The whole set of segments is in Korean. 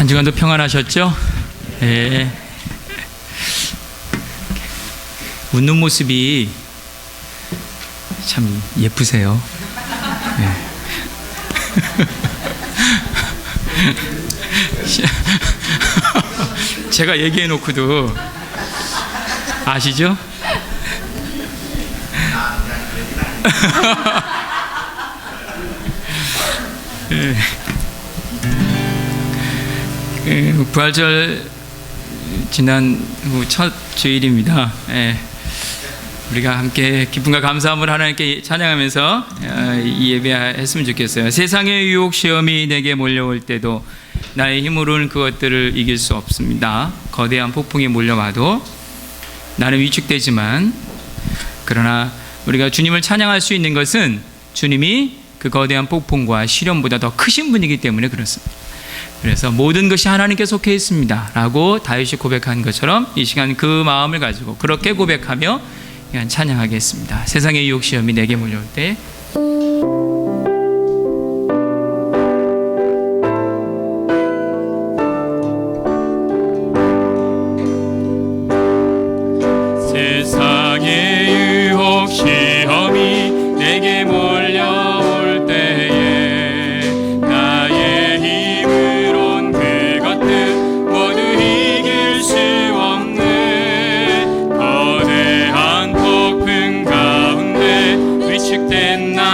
한 주간도 평안하셨죠? 네. 웃는 모습이 참 예쁘세요. 네. 제가 얘기해 놓고도 아시죠? 네. 부활절 지난 후 첫 주일입니다. 우리가 함께 기쁨과 감사함을 하나님께 찬양하면서 이 예배했으면 좋겠어요. 세상의 유혹 시험이 내게 몰려올 때도 나의 힘으로는 그것들을 이길 수 없습니다. 거대한 폭풍이 몰려와도 나는 위축되지만, 그러나 우리가 주님을 찬양할 수 있는 것은 주님이 그 거대한 폭풍과 시련보다 더 크신 분이기 때문에 그렇습니다. 그래서 모든 것이 하나님께 속해 있습니다 라고 다윗이 고백한 것처럼 이 시간 그 마음을 가지고 그렇게 고백하며 찬양하겠습니다. 세상의 유혹 시험이 내게 몰려올 때 세상의 유혹 시험이 내게 몰려올 때에 나의 힘으론 그것들 모두 이길 수 없네. 거대한 폭풍 가운데 위축된 나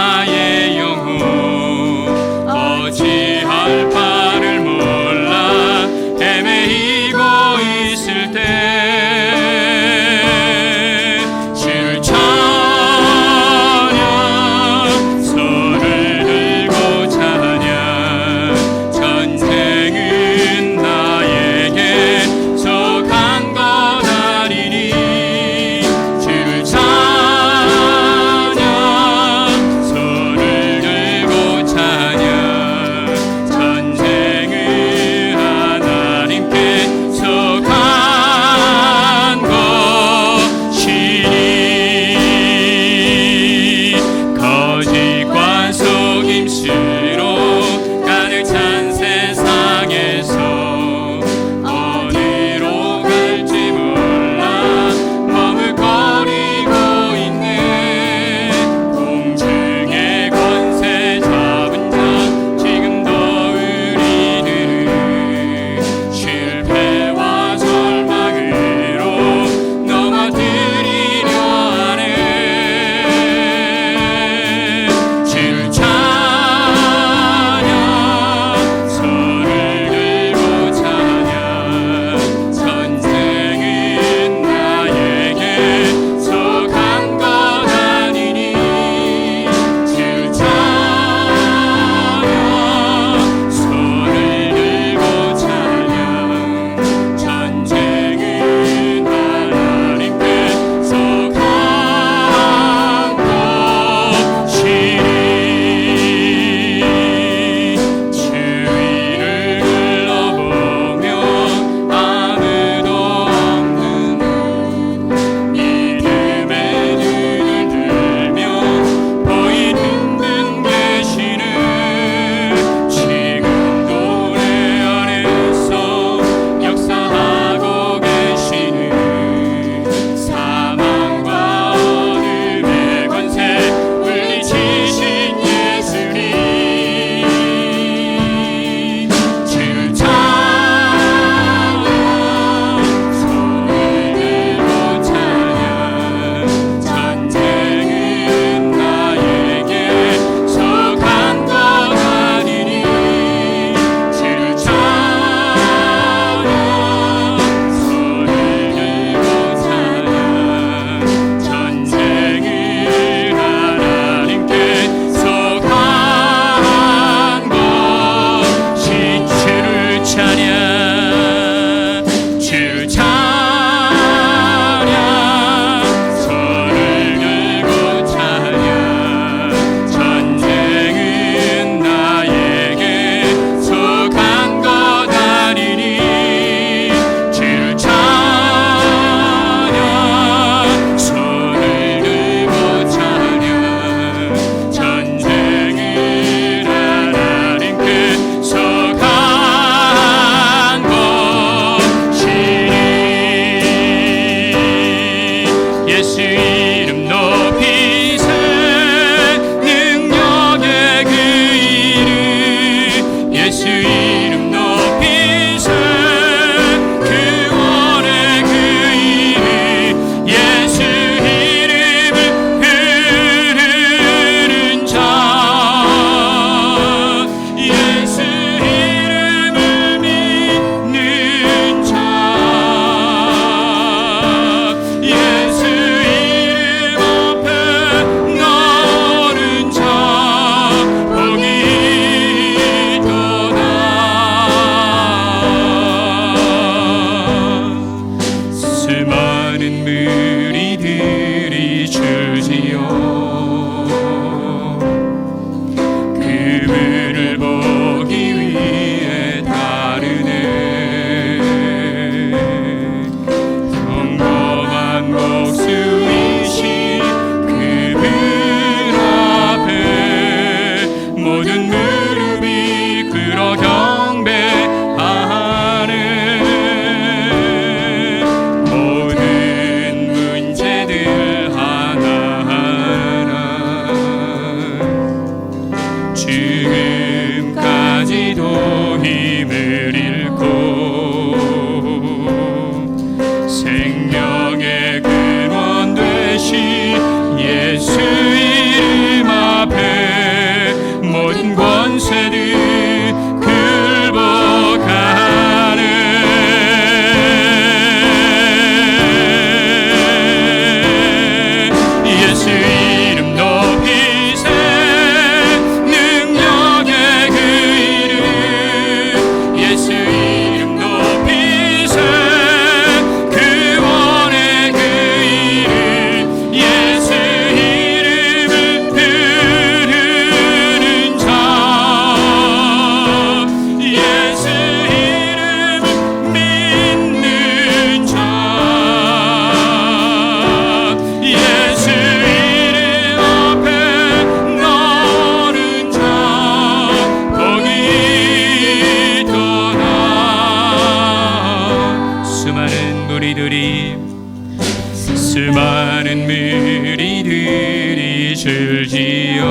수많은 무리들이 줄지어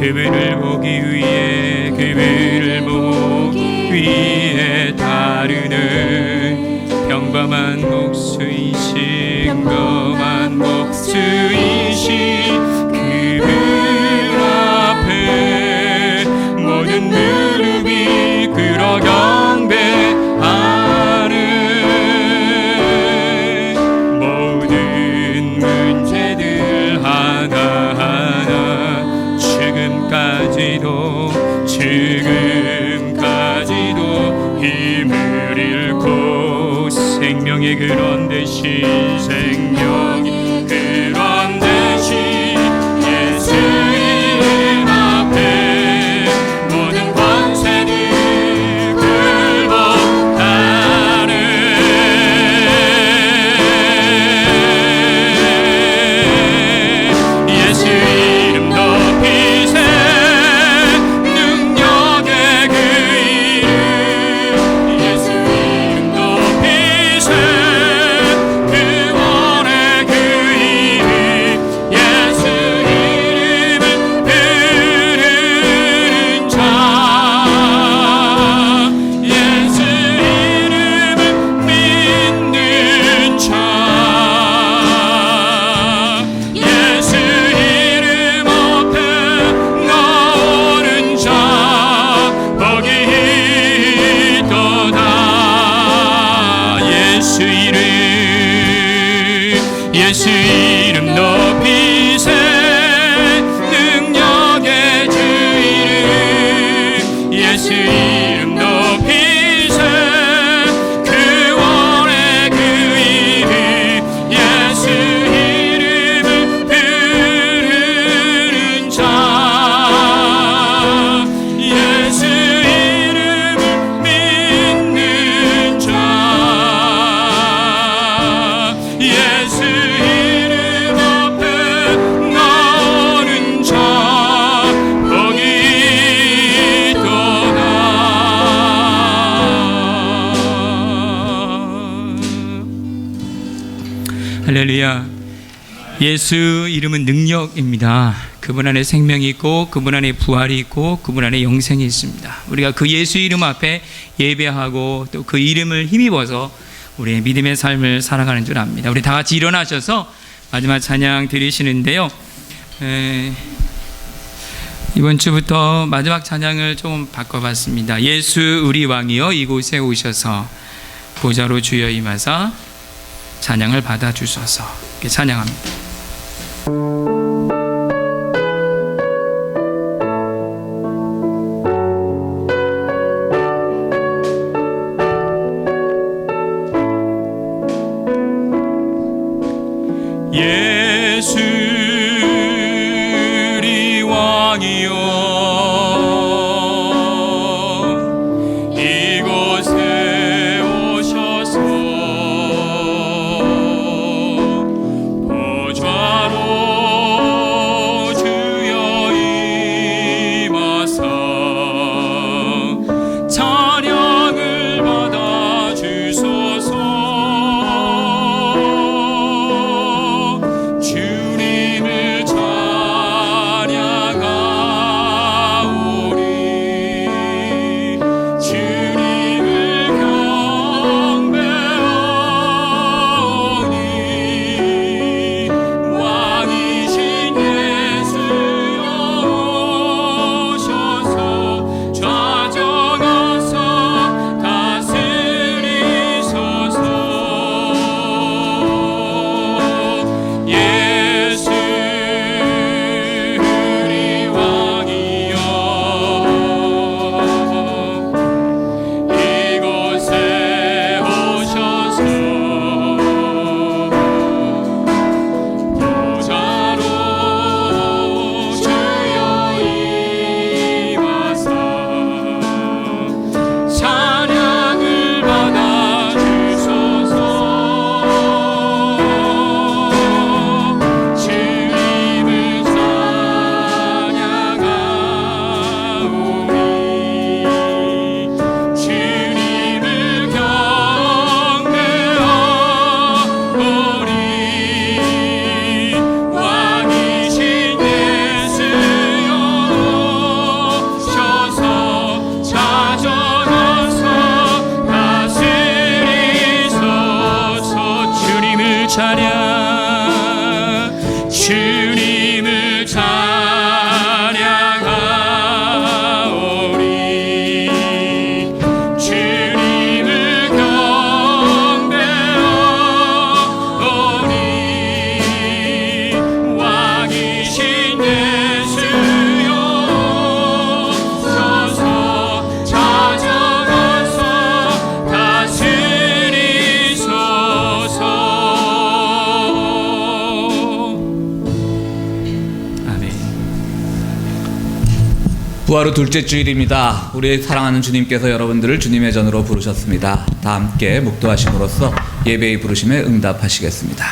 그분을 보기 위해 따르는 평범한 목수이신 그분 앞에 모든 무릎이 꿇어 경배하는 모든 문제들 하나하나 지금까지도 힘을 잃고 생명의 그런 대신 예수 이름 앞에 모든 권세들 굴복하는 예수 이름 높이세 능력의 그 이름 예수 이름 높이세 구원의 그 이름 예수 이름을 부르는 자 예수 이름을 믿는 자 예수 이름 앞에 나오는 자 복이 있도다 예수 이름 높이세 능력의 주 이름 예수 이름 높이세 구원의 그 이름 예수 이름을 부르는 자 예수 이름을 믿는 자 예수 이름 앞에 나오는 자 복이 있도다 할렐루야. 예수 이름은 능력입니다. 그분 안에 생명이 있고 그분 안에 부활이 있고 그분 안에 영생이 있습니다. 우리가 그 예수 이름 앞에 예배하고 또 그 이름을 힘입어서 우리의 믿음의 삶을 살아가는 줄 압니다. 우리 다 같이 일어나셔서 마지막 찬양 드리시는데요. 이번 주부터 마지막 찬양을 좀 바꿔봤습니다. 예수 우리 왕이여 이곳에 오셔서 보좌로 주여 임하사 찬양을 받아주소서. 이렇게 찬양합니다. 예수 우리 왕이여 이곳에 오셔서 보좌로 찬양 주님을 찬양하오리 주님을 경배하오리 왕이신 예수여 서서 찾아가서 다스리소서. 아멘. 부활 후 둘째 주일입니다. 우리 사랑하는 주님께서 여러분들을 주님의 전으로 부르셨습니다. 다 함께 묵도하심으로써 예배의 부르심에 응답하시겠습니다.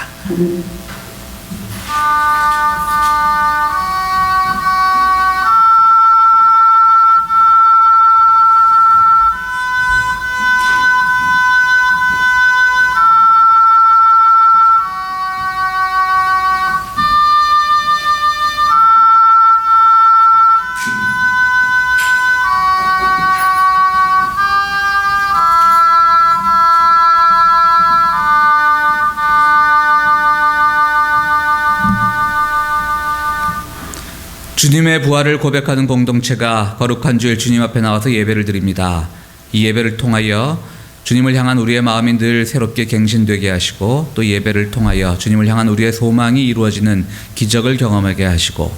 주님의 부활을 고백하는 공동체가 거룩한 주일 주님 앞에 나와서 예배를 드립니다. 이 예배를 통하여 주님을 향한 우리의 마음이 늘 새롭게 갱신되게 하시고, 또 예배를 통하여 주님을 향한 우리의 소망이 이루어지는 기적을 경험하게 하시고,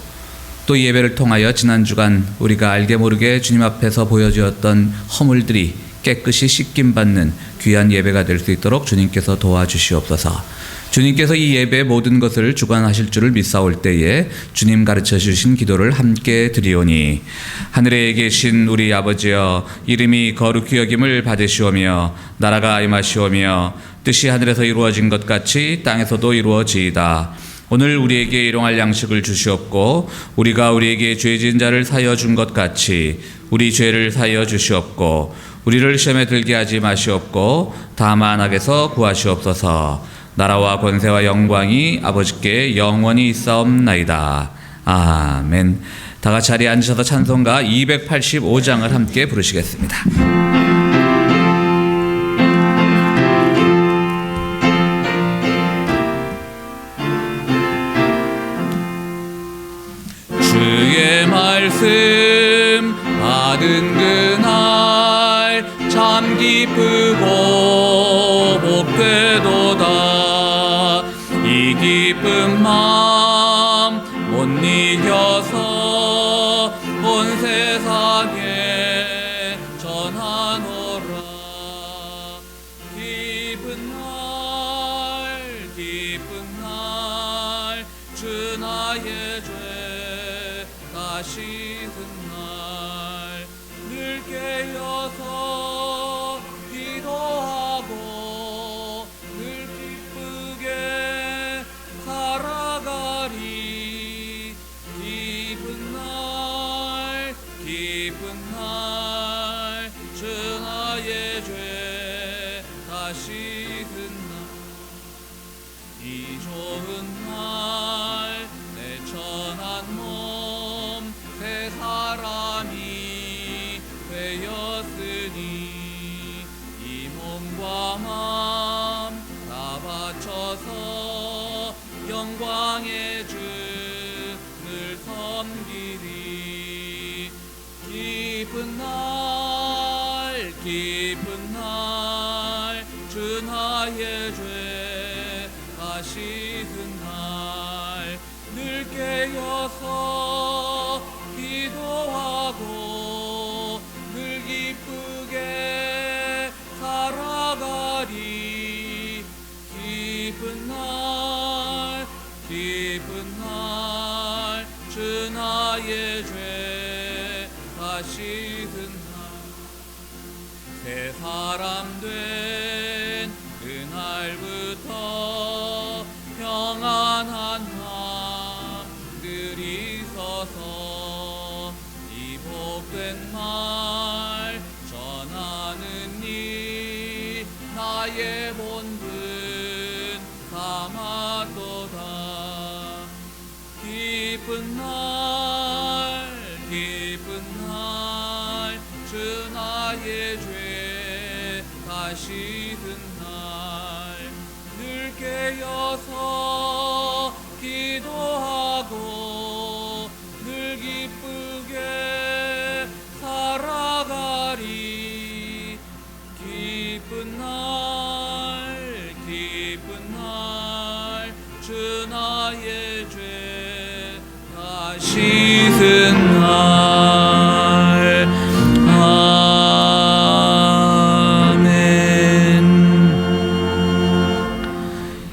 또 예배를 통하여 지난 주간 우리가 알게 모르게 주님 앞에서 보여주었던 허물들이 깨끗이 씻김받는 귀한 예배가 될 수 있도록 주님께서 도와주시옵소서. 주님께서 이 예배의 모든 것을 주관하실 줄을 믿사올 때에 주님 가르쳐 주신 기도를 함께 드리오니, 하늘에 계신 우리 아버지여, 이름이 거룩히 여김을 받으시오며 나라가 임하시오며 뜻이 하늘에서 이루어진 것 같이 땅에서도 이루어지이다. 오늘 우리에게 일용할 양식을 주시옵고, 우리가 우리에게 죄 지은 자를 사하여 준 것 같이 우리 죄를 사하여 주시옵고, 우리를 시험에 들게 하지 마시옵고 다만 악에서 구하시옵소서. 나라와 권세와 영광이 아버지께 영원히 있사옵나이다. 아멘. 다 같이 자리에 앉으셔서 찬송가 285장을 함께 부르시겠습니다. 주의 말씀 받은 그날 참 기쁘고 복되도다. 이 기쁜 마음 못 이겨서 온 세상에 전하노라. 기쁜 날 주 나의 죄 다 씻은 날 늘 깨어서 기도하고 늘 기쁘게 살아가리. 기쁜 날 주 나의 죄 다 씻은 날 이 좋은 날 내 천한 몸 새 사람이 되었으니 이 몸과 마음 다 바쳐서 영광의 주를 섬기리. 기쁜 날 주 나의 죄 다 씻은 날 늘 깨어서 기도하고 늘 기쁘게 살아가리. 기쁜 날 주 나의 죄 다 씻은 날 새 사람 된 그날부터 평안한 밤들이 서서 이 복된 말 전하는 일 나의 본분 삼았도다. 기쁜 날 주 나의 죄 다 씻은 날 늘 깨어서 주 나의 죄 다 씻은 날.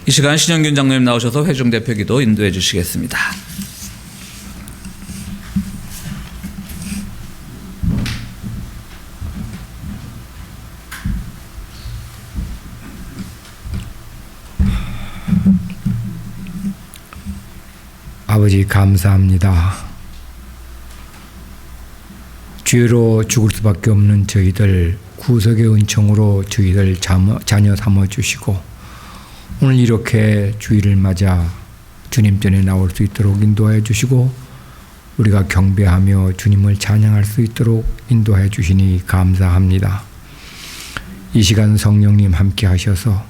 이 시간 신영균 장로님 나오셔서 회중 대표 기도 인도해 주시겠습니다. 아버지 감사합니다. 죄로 죽을 수밖에 없는 저희들 구속의 은총으로 저희들 자녀 삼아 주시고 오늘 이렇게 주일을 맞아 주님 전에 나올 수 있도록 인도하여 주시고 우리가 경배하며 주님을 찬양할 수 있도록 인도하여 주시니 감사합니다. 이 시간 성령님 함께 하셔서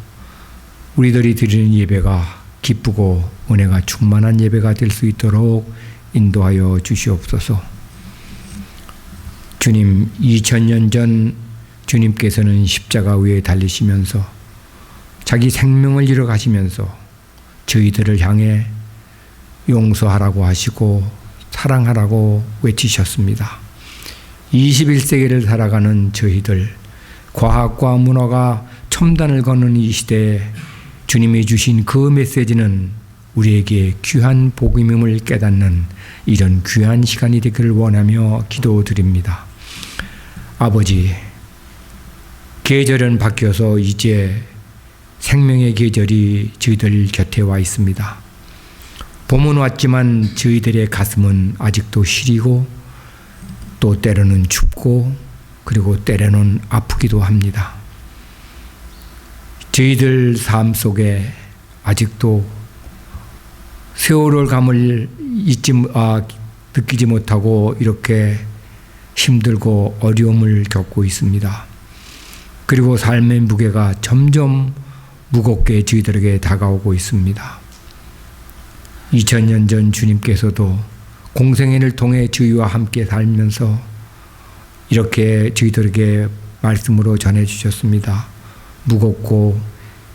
우리들이 드리는 예배가 기쁘고 은혜가 충만한 예배가 될 수 있도록 인도하여 주시옵소서. 주님, 2000년 전 주님께서는 십자가 위에 달리시면서 자기 생명을 잃어 가시면서 저희들을 향해 용서하라고 하시고 사랑하라고 외치셨습니다. 21세기를 살아가는 저희들, 과학과 문화가 첨단을 거는 이 시대에 주님이 주신 그 메시지는 우리에게 귀한 복음임을 깨닫는 이런 귀한 시간이 되기를 원하며 기도드립니다. 아버지, 계절은 바뀌어서 이제 생명의 계절이 저희들 곁에 와 있습니다. 봄은 왔지만 저희들의 가슴은 아직도 시리고 또 때로는 춥고 그리고 때로는 아프기도 합니다. 저희들 삶 속에 아직도 세월을 감을 느끼지 못하고 이렇게 힘들고 어려움을 겪고 있습니다. 그리고 삶의 무게가 점점 무겁게 저희들에게 다가오고 있습니다. 2000년 전 주님께서도 공생애를 통해 저희와 함께 살면서 이렇게 저희들에게 말씀으로 전해주셨습니다. 무겁고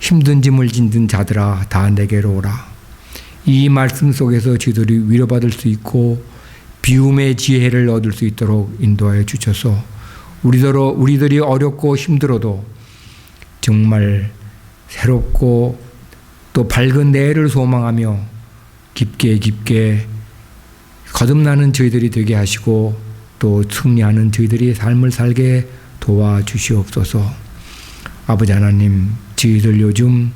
힘든 짐을 짓는 자들아 다 내게로 오라. 이 말씀 속에서 저희들이 위로받을 수 있고 비움의 지혜를 얻을 수 있도록 인도하여 주셔서 우리들이 어렵고 힘들어도 정말 새롭고 또 밝은 내일을 소망하며 깊게 거듭나는 저희들이 되게 하시고 또 승리하는 저희들이 삶을 살게 도와주시옵소서. 아버지 하나님, 저희들 요즘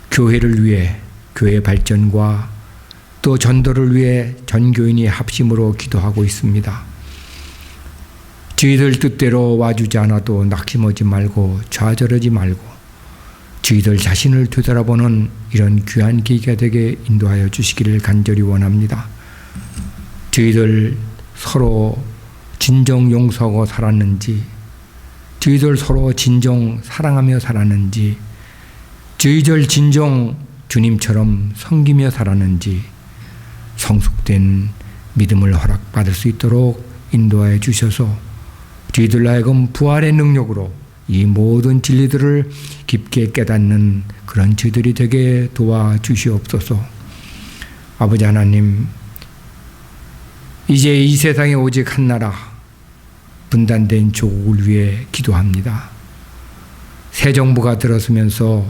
교회를 위해 교회 발전과 또 전도를 위해 전교인이 합심으로 기도하고 있습니다. 저희들 뜻대로 와주지 않아도 낙심하지 말고 좌절하지 말고 저희들 자신을 되돌아보는 이런 귀한 계기가 되게 인도하여 주시기를 간절히 원합니다. 저희들 서로 진정 용서하고 살았는지, 저희들 서로 진정 사랑하며 살았는지, 저희들 진정 주님처럼 섬기며 살았는지 성숙된 믿음을 허락받을 수 있도록 인도하여 주셔서 저희들 하여금 부활의 능력으로 이 모든 진리들을 깊게 깨닫는 그런 저희들이 되게 도와주시옵소서. 아버지 하나님, 이제 이 세상에 오직 한 나라, 분단된 조국을 위해 기도합니다. 새 정부가 들어서면서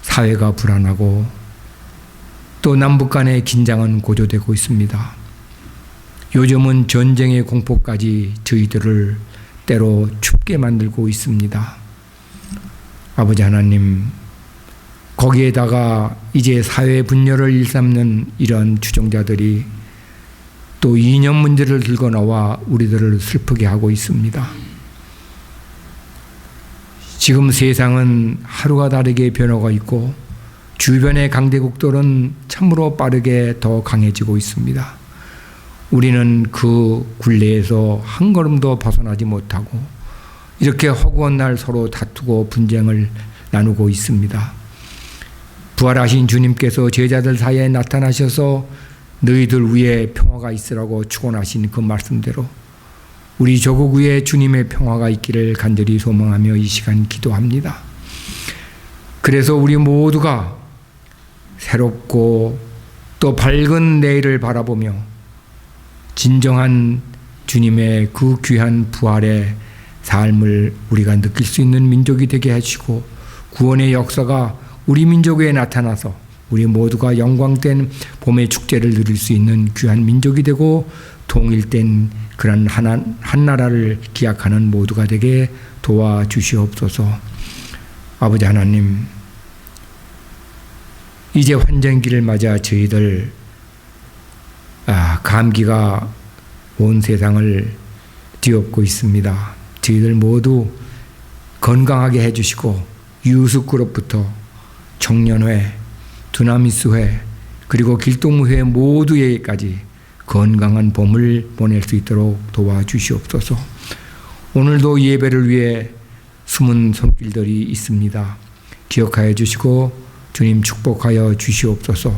사회가 불안하고 또 남북 간의 긴장은 고조되고 있습니다. 요즘은 전쟁의 공포까지 저희들을 때로 춥게 만들고 있습니다. 아버지 하나님, 거기에다가 이제 사회 분열을 일삼는 이런 추종자들이 또 이념 문제를 들고 나와 우리들을 슬프게 하고 있습니다. 지금 세상은 하루가 다르게 변화가 있고 주변의 강대국들은 참으로 빠르게 더 강해지고 있습니다. 우리는 그 굴레에서 한 걸음도 벗어나지 못하고 이렇게 허구한 날 서로 다투고 분쟁을 나누고 있습니다. 부활하신 주님께서 제자들 사이에 나타나셔서 너희들 위에 평화가 있으라고 축원하신 그 말씀대로 우리 조국 위에 주님의 평화가 있기를 간절히 소망하며 이 시간 기도합니다. 그래서 우리 모두가 새롭고 또 밝은 내일을 바라보며 진정한 주님의 그 귀한 부활의 삶을 우리가 느낄 수 있는 민족이 되게 하시고 구원의 역사가 우리 민족에 나타나서 우리 모두가 영광된 봄의 축제를 누릴 수 있는 귀한 민족이 되고 통일된 그런 한 나라를 기약하는 모두가 되게 도와주시옵소서. 아버지 하나님, 이제 환절기를 맞아 저희들 감기가 온 세상을 뒤엎고 있습니다. 저희들 모두 건강하게 해주시고 유스그룹부터 청년회, 두나미스회 그리고 길동무회 모두에게까지 건강한 봄을 보낼 수 있도록 도와주시옵소서. 오늘도 예배를 위해 숨은 손길들이 있습니다. 기억하여 주시고 주님 축복하여 주시옵소서.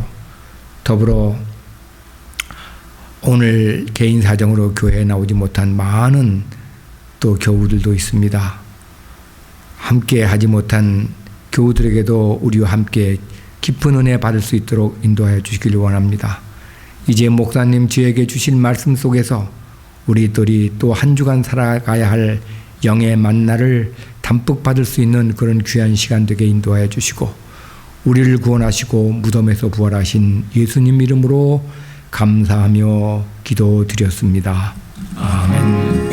더불어 오늘 개인 사정으로 교회에 나오지 못한 많은 또 교우들도 있습니다. 함께 하지 못한 교우들에게도 우리와 함께 깊은 은혜 받을 수 있도록 인도하여 주시기를 원합니다. 이제 목사님 저에게 주신 말씀 속에서 우리들이 또 한 주간 살아가야 할 영의 만나를 담뿍 받을 수 있는 그런 귀한 시간 되게 인도하여 주시고 우리를 구원하시고 무덤에서 부활하신 예수님 이름으로 감사하며 기도드렸습니다. 아멘.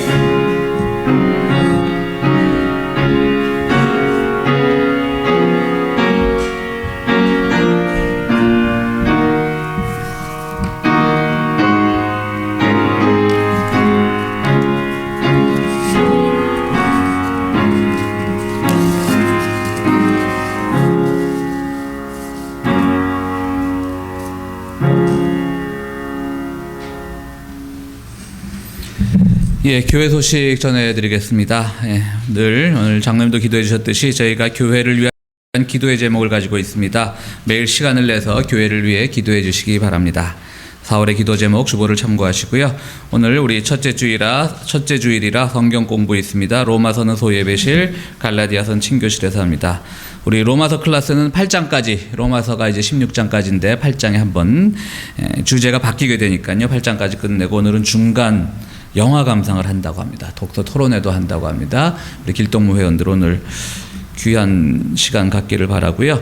예, 교회 소식 전해드리겠습니다. 예, 늘 오늘 장로님도 기도해 주셨듯이 저희가 교회를 위한 기도의 제목을 가지고 있습니다. 매일 시간을 내서 교회를 위해 기도해 주시기 바랍니다. 4월의 기도 제목 주보를 참고하시고요. 오늘 우리 첫째 주일이라 성경 공부 있습니다. 로마서는 소예배실, 갈라디아서는 친교실에서 합니다. 우리 로마서 클래스는 8장까지, 로마서가 이제 16장까지인데 8장에 한번 주제가 바뀌게 되니까요. 8장까지 끝내고 오늘은 중간 영화 감상을 한다고 합니다. 독서 토론회도 한다고 합니다. 우리 길동무 회원들 오늘 귀한 시간 갖기를 바라고요.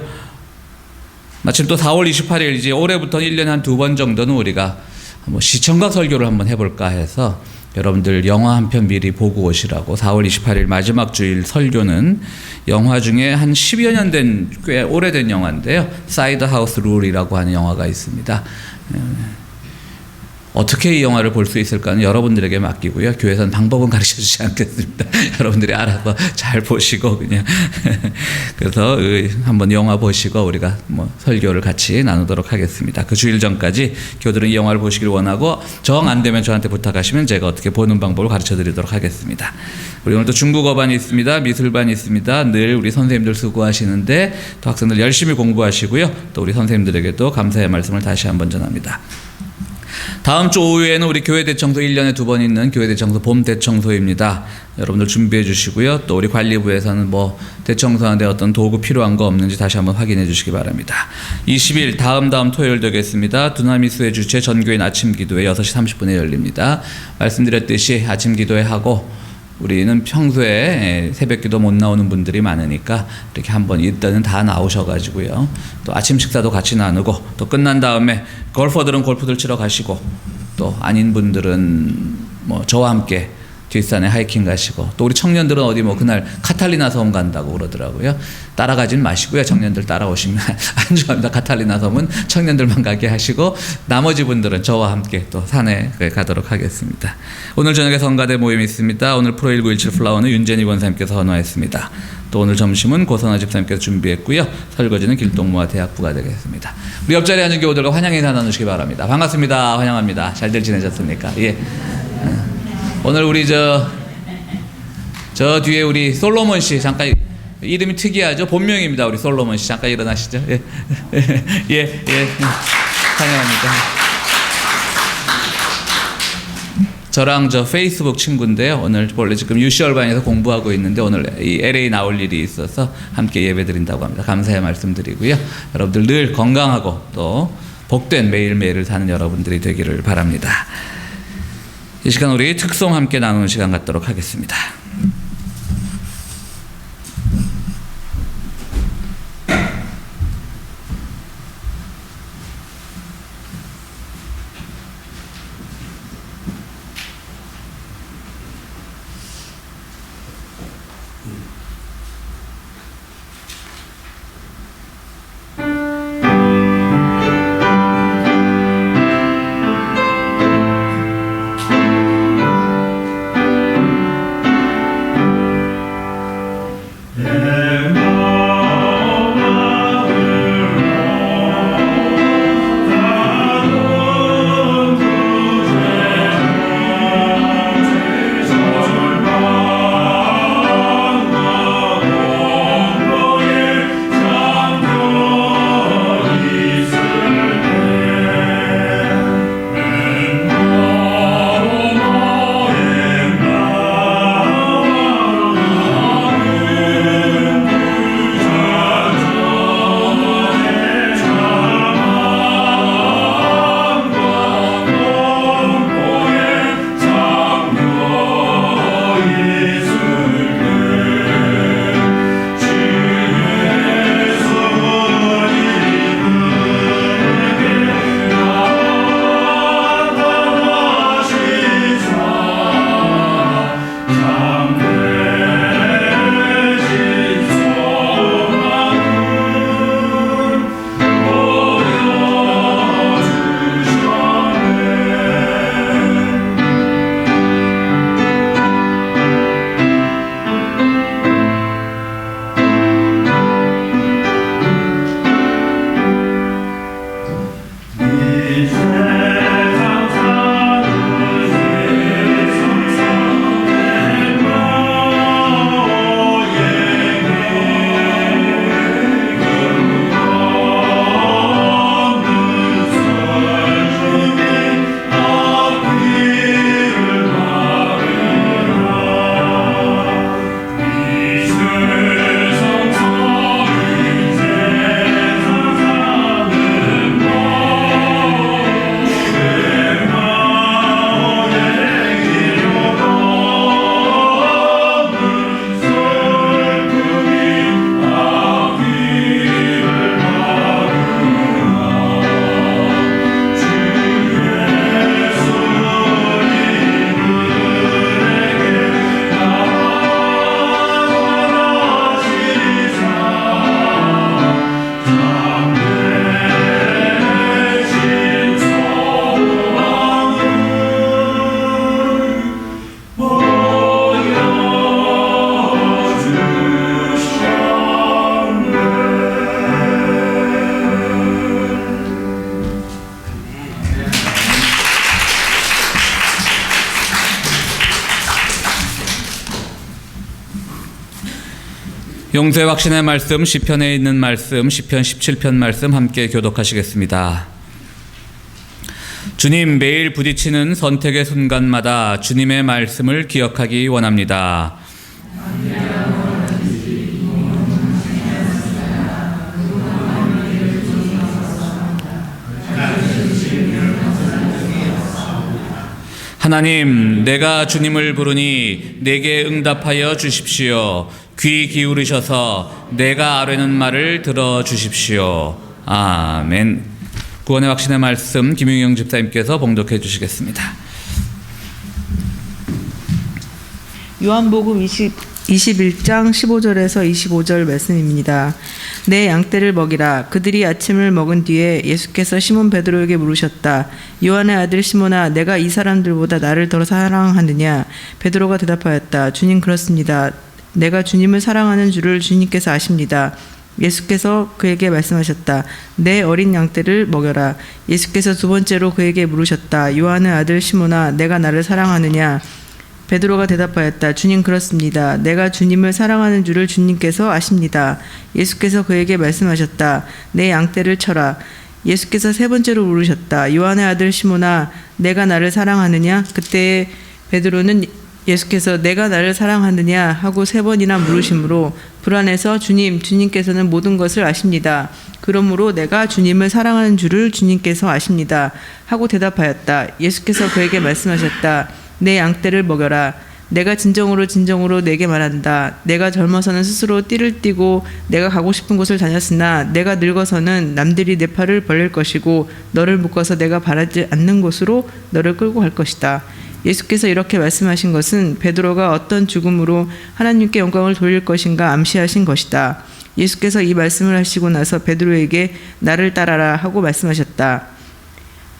마침 또 4월 28일 이제 올해부터 1년에 한 2번 정도는 우리가 뭐 시청각 설교를 한번 해볼까 해서 여러분들 영화 한 편 미리 보고 오시라고 4월 28일 마지막 주일 설교는 영화 중에 한 10여 년 된 꽤 오래된 영화인데요. 사이드 하우스 룰이라고 하는 영화가 있습니다. 어떻게 이 영화를 볼 수 있을까는 여러분들에게 맡기고요. 교회에서는 방법은 가르쳐주지 않겠습니다. 여러분들이 알아서 잘 보시고 그냥 그래서 한번 영화 보시고 우리가 뭐 설교를 같이 나누도록 하겠습니다. 그 주일 전까지 교들은 이 영화를 보시길 원하고 정 안 되면 저한테 부탁하시면 제가 어떻게 보는 방법을 가르쳐드리도록 하겠습니다. 우리 오늘도 중국어반이 있습니다. 미술반이 있습니다. 늘 우리 선생님들 수고하시는데 또 학생들 열심히 공부하시고요. 또 우리 선생님들에게도 감사의 말씀을 다시 한번 전합니다. 다음 주 오후에는 우리 교회 대청소 1년에 2번 있는 교회 대청소 봄 대청소입니다. 여러분들 준비해 주시고요. 또 우리 관리부에서는 뭐 대청소하는데 어떤 도구 필요한 거 없는지 다시 한번 확인해 주시기 바랍니다. 20일 다음 토요일 되겠습니다. 두나미수의 주최 전교인 아침 기도회 6시 30분에 열립니다. 말씀드렸듯이 아침 기도회 하고 우리는 평소에 새벽 기도 못 나오는 분들이 많으니까 이렇게 한번 일단은 다 나오셔가지고요. 또 아침 식사도 같이 나누고 또 끝난 다음에 골퍼들은 골프들 치러 가시고 또 아닌 분들은 뭐 저와 함께 뒷산에 하이킹 가시고 또 우리 청년들은 어디 뭐 그날 카탈리나 섬 간다고 그러더라고요. 따라가진 마시고요. 청년들 따라오시면 안 좋아합니다. 카탈리나 섬은 청년들만 가게 하시고 나머지 분들은 저와 함께 또 산에 가도록 하겠습니다. 오늘 저녁에 성가대 모임이 있습니다. 오늘 프로1917 플라워는 윤재니 권사님께서 헌화했습니다. 또 오늘 점심은 고선아 집사님께서 준비했고요. 설거지는 길동무와 대학부가 되겠습니다. 우리 옆자리에 앉은 교우들과 환영 인사 나누시기 바랍니다. 반갑습니다. 환영합니다. 잘들 지내셨습니까? 예. 오늘 우리 저 뒤에 우리 솔로몬 씨 잠깐 이름이 특이하죠? 본명입니다. 우리 솔로몬 씨 잠깐 일어나시죠. 예. 환영합니다. 저랑 저 페이스북 친구인데요. 오늘 원래 지금 UC얼반에서 공부하고 있는데 오늘 이 LA 나올 일이 있어서 함께 예배드린다고 합니다. 감사의 말씀드리고요. 여러분들 늘 건강하고 또 복된 매일매일을 사는 여러분들이 되기를 바랍니다. 이 시간 우리 특송 함께 나누는 시간 갖도록 하겠습니다. 용서의 확신의 말씀, 시편에 있는 말씀, 시편 17편 말씀 함께 교독하시겠습니다. 주님, 매일 부딪히는 선택의 순간마다 주님의 말씀을 기억하기 원합니다. 하나님, 내가 주님을 부르니 내게 응답하여 주십시오. 귀 기울이셔서 내가 아뢰는 말을 들어주십시오. 아멘. 구원의 확신의 말씀 김용영 집사님께서 봉독해 주시겠습니다. 요한복음 21장 15절에서 25절 말씀입니다. 내 양떼를 먹이라. 그들이 아침을 먹은 뒤에 예수께서 시몬 베드로에게 물으셨다. 요한의 아들 시몬아, 내가 이 사람들보다 나를 더 사랑하느냐? 베드로가 대답하였다. 주님, 그렇습니다. 내가 주님을 사랑하는 줄을 주님께서 아십니다. 예수께서 그에게 말씀하셨다. 내 어린 양떼를 먹여라. 예수께서 두 번째로 그에게 물으셨다. 요한의 아들 시몬아, 내가 나를 사랑하느냐? 베드로가 대답하였다. 주님, 그렇습니다. 내가 주님을 사랑하는 줄을 주님께서 아십니다. 예수께서 그에게 말씀하셨다. 내 양떼를 쳐라. 예수께서 세 번째로 물으셨다. 요한의 아들 시몬아, 내가 나를 사랑하느냐? 그때에 베드로는 예수께서 내가 나를 사랑하느냐 하고 3번이나 물으심으로 불안해서 주님께서는 모든 것을 아십니다. 그러므로 내가 주님을 사랑하는 줄을 주님께서 아십니다. 하고 대답하였다. 예수께서 그에게 말씀하셨다. 내 양떼를 먹여라. 내가 진정으로 내게 말한다. 내가 젊어서는 스스로 띠를 띠고 내가 가고 싶은 곳을 다녔으나 내가 늙어서는 남들이 내 팔을 벌릴 것이고 너를 묶어서 내가 바라지 않는 곳으로 너를 끌고 갈 것이다. 예수께서 이렇게 말씀하신 것은 베드로가 어떤 죽음으로 하나님께 영광을 돌릴 것인가 암시하신 것이다. 예수께서 이 말씀을 하시고 나서 베드로에게 나를 따라라 하고 말씀하셨다.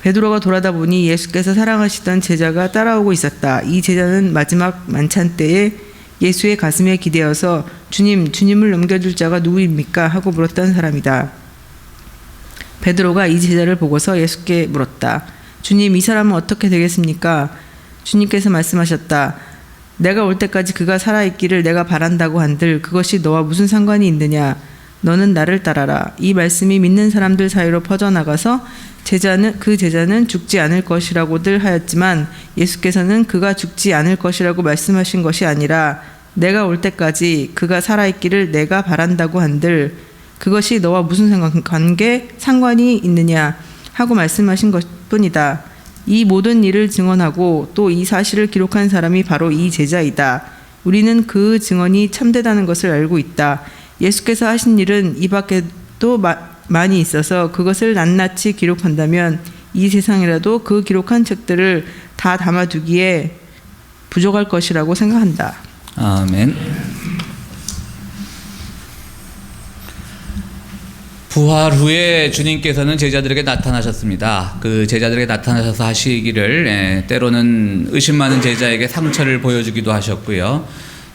베드로가 돌아다 보니 예수께서 사랑하시던 제자가 따라오고 있었다. 이 제자는 마지막 만찬 때에 예수의 가슴에 기대어서 주님을 넘겨줄 자가 누구입니까? 하고 물었던 사람이다. 베드로가 이 제자를 보고서 예수께 물었다. 주님, 이 사람은 어떻게 되겠습니까? 주님께서 말씀하셨다. 내가 올 때까지 그가 살아있기를 내가 바란다고 한들 그것이 너와 무슨 상관이 있느냐? 너는 나를 따라라. 이 말씀이 믿는 사람들 사이로 퍼져나가서 그 제자는 죽지 않을 것이라고들 하였지만 예수께서는 그가 죽지 않을 것이라고 말씀하신 것이 아니라 내가 올 때까지 그가 살아있기를 내가 바란다고 한들 그것이 너와 무슨 상관이 있느냐 하고 말씀하신 것뿐이다. 이 모든 일을 증언하고 또 이 사실을 기록한 사람이 바로 이 제자이다. 우리는 그 증언이 참되다는 것을 알고 있다. 예수께서 하신 일은 이 밖에도 많이 있어서 그것을 낱낱이 기록한다면 이 세상이라도 그 기록한 책들을 다 담아두기에 부족할 것이라고 생각한다. 아멘. 부활 후에 주님께서는 제자들에게 나타나셨습니다. 그 제자들에게 나타나셔서 하시기를 때로는 의심 많은 제자에게 상처를 보여주기도 하셨고요.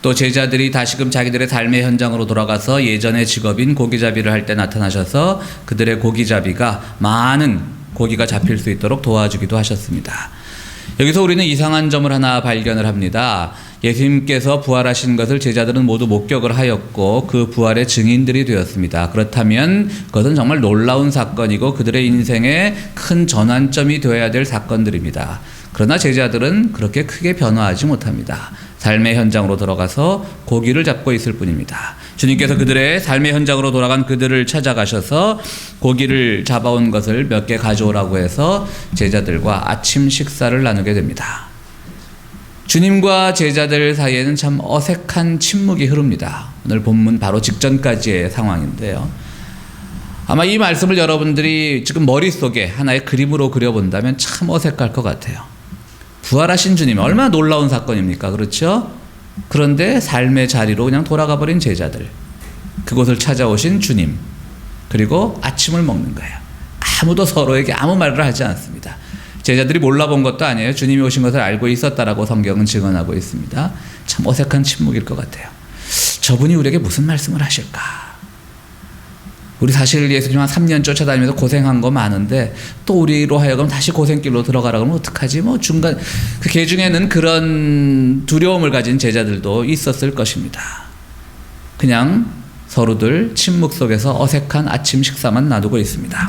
또 제자들이 다시금 자기들의 삶의 현장으로 돌아가서 예전의 직업인 고기잡이를 할 때 나타나셔서 그들의 고기잡이가 많은 고기가 잡힐 수 있도록 도와주기도 하셨습니다. 여기서 우리는 이상한 점을 하나 발견을 합니다. 예수님께서 부활하신 것을 제자들은 모두 목격을 하였고 그 부활의 증인들이 되었습니다. 그렇다면 그것은 정말 놀라운 사건이고 그들의 인생에 큰 전환점이 되어야 될 사건들입니다. 그러나 제자들은 그렇게 크게 변화하지 못합니다. 삶의 현장으로 돌아가서 고기를 잡고 있을 뿐입니다. 주님께서 그들의 삶의 현장으로 돌아간 그들을 찾아가셔서 고기를 잡아온 것을 몇 개 가져오라고 해서 제자들과 아침 식사를 나누게 됩니다. 주님과 제자들 사이에는 참 어색한 침묵이 흐릅니다. 오늘 본문 바로 직전까지의 상황인데요. 아마 이 말씀을 여러분들이 지금 머릿속에 하나의 그림으로 그려본다면 참 어색할 것 같아요. 부활하신 주님, 얼마나 놀라운 사건입니까? 그렇죠? 그런데 삶의 자리로 그냥 돌아가 버린 제자들, 그곳을 찾아오신 주님, 그리고 아침을 먹는 거예요. 아무도 서로에게 아무 말을 하지 않습니다. 제자들이 몰라본 것도 아니에요. 주님이 오신 것을 알고 있었다라고 성경은 증언하고 있습니다. 참 어색한 침묵일 것 같아요. 저분이 우리에게 무슨 말씀을 하실까? 우리 사실 예수님 한 3년 쫓아다니면서 고생한 거 많은데 또 우리로 하여금 다시 고생길로 들어가라 그러면 어떡하지? 뭐 중간 그 계중에는 그런 두려움을 가진 제자들도 있었을 것입니다. 그냥 서로들 침묵 속에서 어색한 아침 식사만 놔두고 있습니다.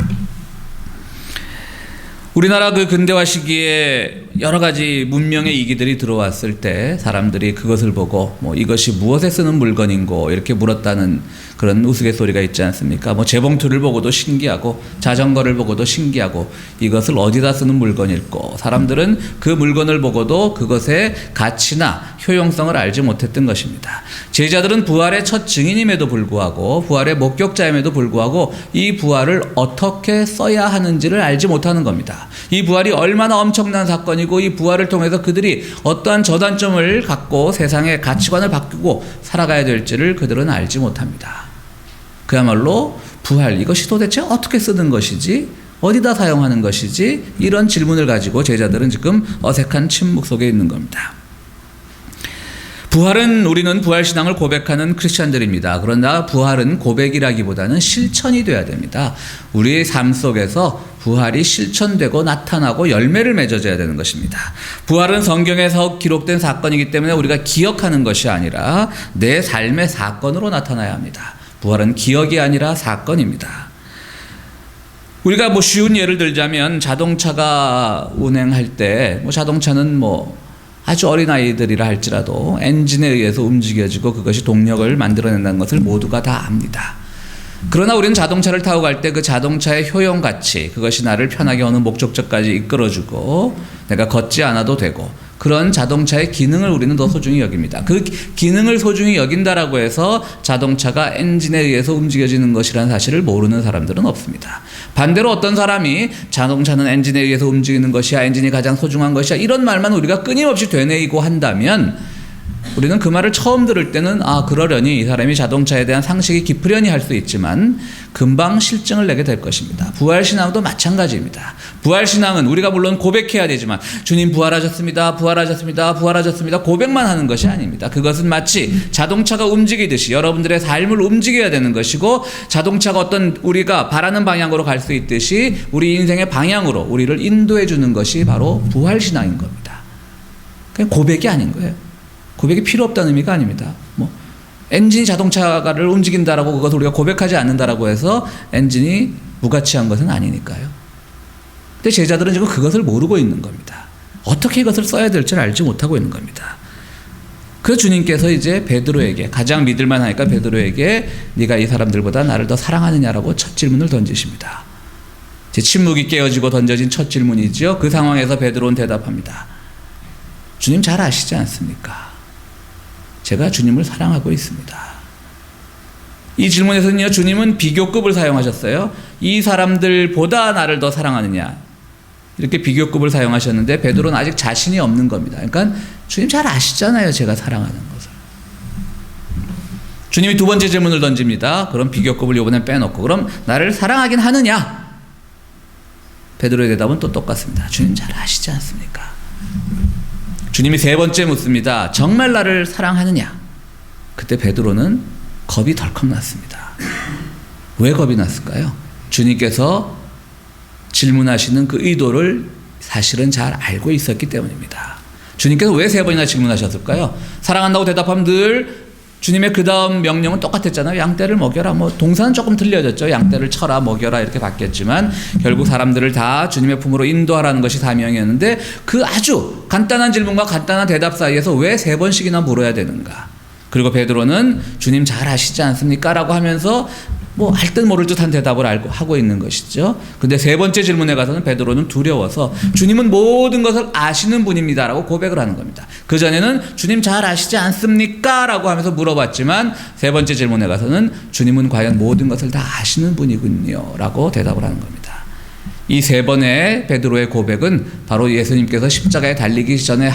우리나라 그 근대화 시기에 여러 가지 문명의 이기들이 들어왔을 때 사람들이 그것을 보고 뭐 이것이 무엇에 쓰는 물건인고 이렇게 물었다는 그런 우스갯소리가 있지 않습니까? 뭐 재봉틀을 보고도 신기하고 자전거를 보고도 신기하고 이것을 어디다 쓰는 물건일고 사람들은 그 물건을 보고도 그것의 가치나 효용성을 알지 못했던 것입니다. 제자들은 부활의 첫 증인임에도 불구하고 부활의 목격자임에도 불구하고 이 부활을 어떻게 써야 하는지를 알지 못하는 겁니다. 이 부활이 얼마나 엄청난 사건이고 이 부활을 통해서 그들이 어떠한 저단점을 갖고 세상의 가치관을 바꾸고 살아가야 될지를 그들은 알지 못합니다. 그야말로 부활, 이것이 도대체 어떻게 쓰는 것이지? 어디다 사용하는 것이지? 이런 질문을 가지고 제자들은 지금 어색한 침묵 속에 있는 겁니다. 부활은 우리는 부활신앙을 고백하는 크리스찬들입니다. 그러나 부활은 고백이라기보다는 실천이 돼야 됩니다. 우리의 삶 속에서 부활이 실천되고 나타나고 열매를 맺어줘야 되는 것입니다. 부활은 성경에서 기록된 사건이기 때문에 우리가 기억하는 것이 아니라 내 삶의 사건으로 나타나야 합니다. 부활은 기억이 아니라 사건입니다. 우리가 뭐 쉬운 예를 들자면 자동차가 운행할 때 자동차는 아주 어린아이들이라 할지라도 엔진에 의해서 움직여지고 그것이 동력을 만들어낸다는 것을 모두가 다 압니다. 그러나 우리는 자동차를 타고 갈 때 그 자동차의 효용가치, 그것이 나를 편하게 어느 목적지까지 이끌어주고 내가 걷지 않아도 되고 그런 자동차의 기능을 우리는 더 소중히 여깁니다. 그 기능을 소중히 여긴다라고 해서 자동차가 엔진에 의해서 움직여지는 것이라는 사실을 모르는 사람들은 없습니다. 반대로 어떤 사람이 자동차는 엔진에 의해서 움직이는 것이야, 엔진이 가장 소중한 것이야, 이런 말만 우리가 끊임없이 되뇌이고 한다면 우리는 그 말을 처음 들을 때는 그러려니 이 사람이 자동차에 대한 상식이 깊으려니 할 수 있지만 금방 실증을 내게 될 것입니다. 부활신앙도 마찬가지입니다. 부활신앙은 우리가 물론 고백해야 되지만 주님 부활하셨습니다, 부활하셨습니다, 부활하셨습니다 고백만 하는 것이 아닙니다. 그것은 마치 자동차가 움직이듯이 여러분들의 삶을 움직여야 되는 것이고 자동차가 어떤 우리가 바라는 방향으로 갈 수 있듯이 우리 인생의 방향으로 우리를 인도해 주는 것이 바로 부활신앙인 겁니다. 그냥 고백이 아닌 거예요. 고백이 필요 없다는 의미가 아닙니다. 엔진이 자동차를 움직인다라고 그것을 우리가 고백하지 않는다라고 해서 엔진이 무가치한 것은 아니니까요. 근데 제자들은 지금 그것을 모르고 있는 겁니다. 어떻게 이것을 써야 될지를 알지 못하고 있는 겁니다. 그 주님께서 이제 베드로에게 가장 믿을만 하니까 베드로에게 네가 이 사람들보다 나를 더 사랑하느냐라고 첫 질문을 던지십니다. 제 침묵이 깨어지고 던져진 첫 질문이죠. 그 상황에서 베드로는 대답합니다. 주님 잘 아시지 않습니까? 제가 주님을 사랑하고 있습니다. 이 질문에서는요, 주님은 비교급을 사용하셨어요. 이 사람들보다 나를 더 사랑하느냐, 이렇게 비교급을 사용하셨는데 베드로는 아직 자신이 없는 겁니다. 그러니까 주님 잘 아시잖아요, 제가 사랑하는 것을. 주님이 두 번째 질문을 던집니다. 그럼 비교급을 이번엔 빼놓고 그럼 나를 사랑하긴 하느냐? 베드로의 대답은 또 똑같습니다. 주님 잘 아시지 않습니까? 주님이 세 번째 묻습니다. 정말 나를 사랑하느냐? 그때 베드로는 겁이 덜컥 났습니다. 왜 겁이 났을까요? 주님께서 질문하시는 그 의도를 사실은 잘 알고 있었기 때문입니다. 주님께서 왜 세 번이나 질문하셨을까요? 사랑한다고 대답하면 늘 주님의 그 다음 명령은 똑같았잖아요. 양떼를 먹여라. 동사는 조금 틀려졌죠. 양떼를 쳐라, 먹여라 이렇게 바뀌었지만 결국 사람들을 다 주님의 품으로 인도하라는 것이 사명이었는데 그 아주 간단한 질문과 간단한 대답 사이에서 왜 세 번씩이나 물어야 되는가? 그리고 베드로는 주님 잘 아시지 않습니까? 라고 하면서 알 듯 모를 듯한 대답을 하고 있는 것이죠. 근데 세 번째 질문에 가서는 베드로는 두려워서 주님은 모든 것을 아시는 분입니다 라고 고백을 하는 겁니다. 그전에는 주님 잘 아시지 않습니까? 라고 하면서 물어봤지만 세 번째 질문에 가서는 주님은 과연 모든 것을 다 아시는 분이군요 라고 대답을 하는 겁니다. 이 세 번의 베드로의 고백은 바로 예수님께서 십자가에 달리기 전에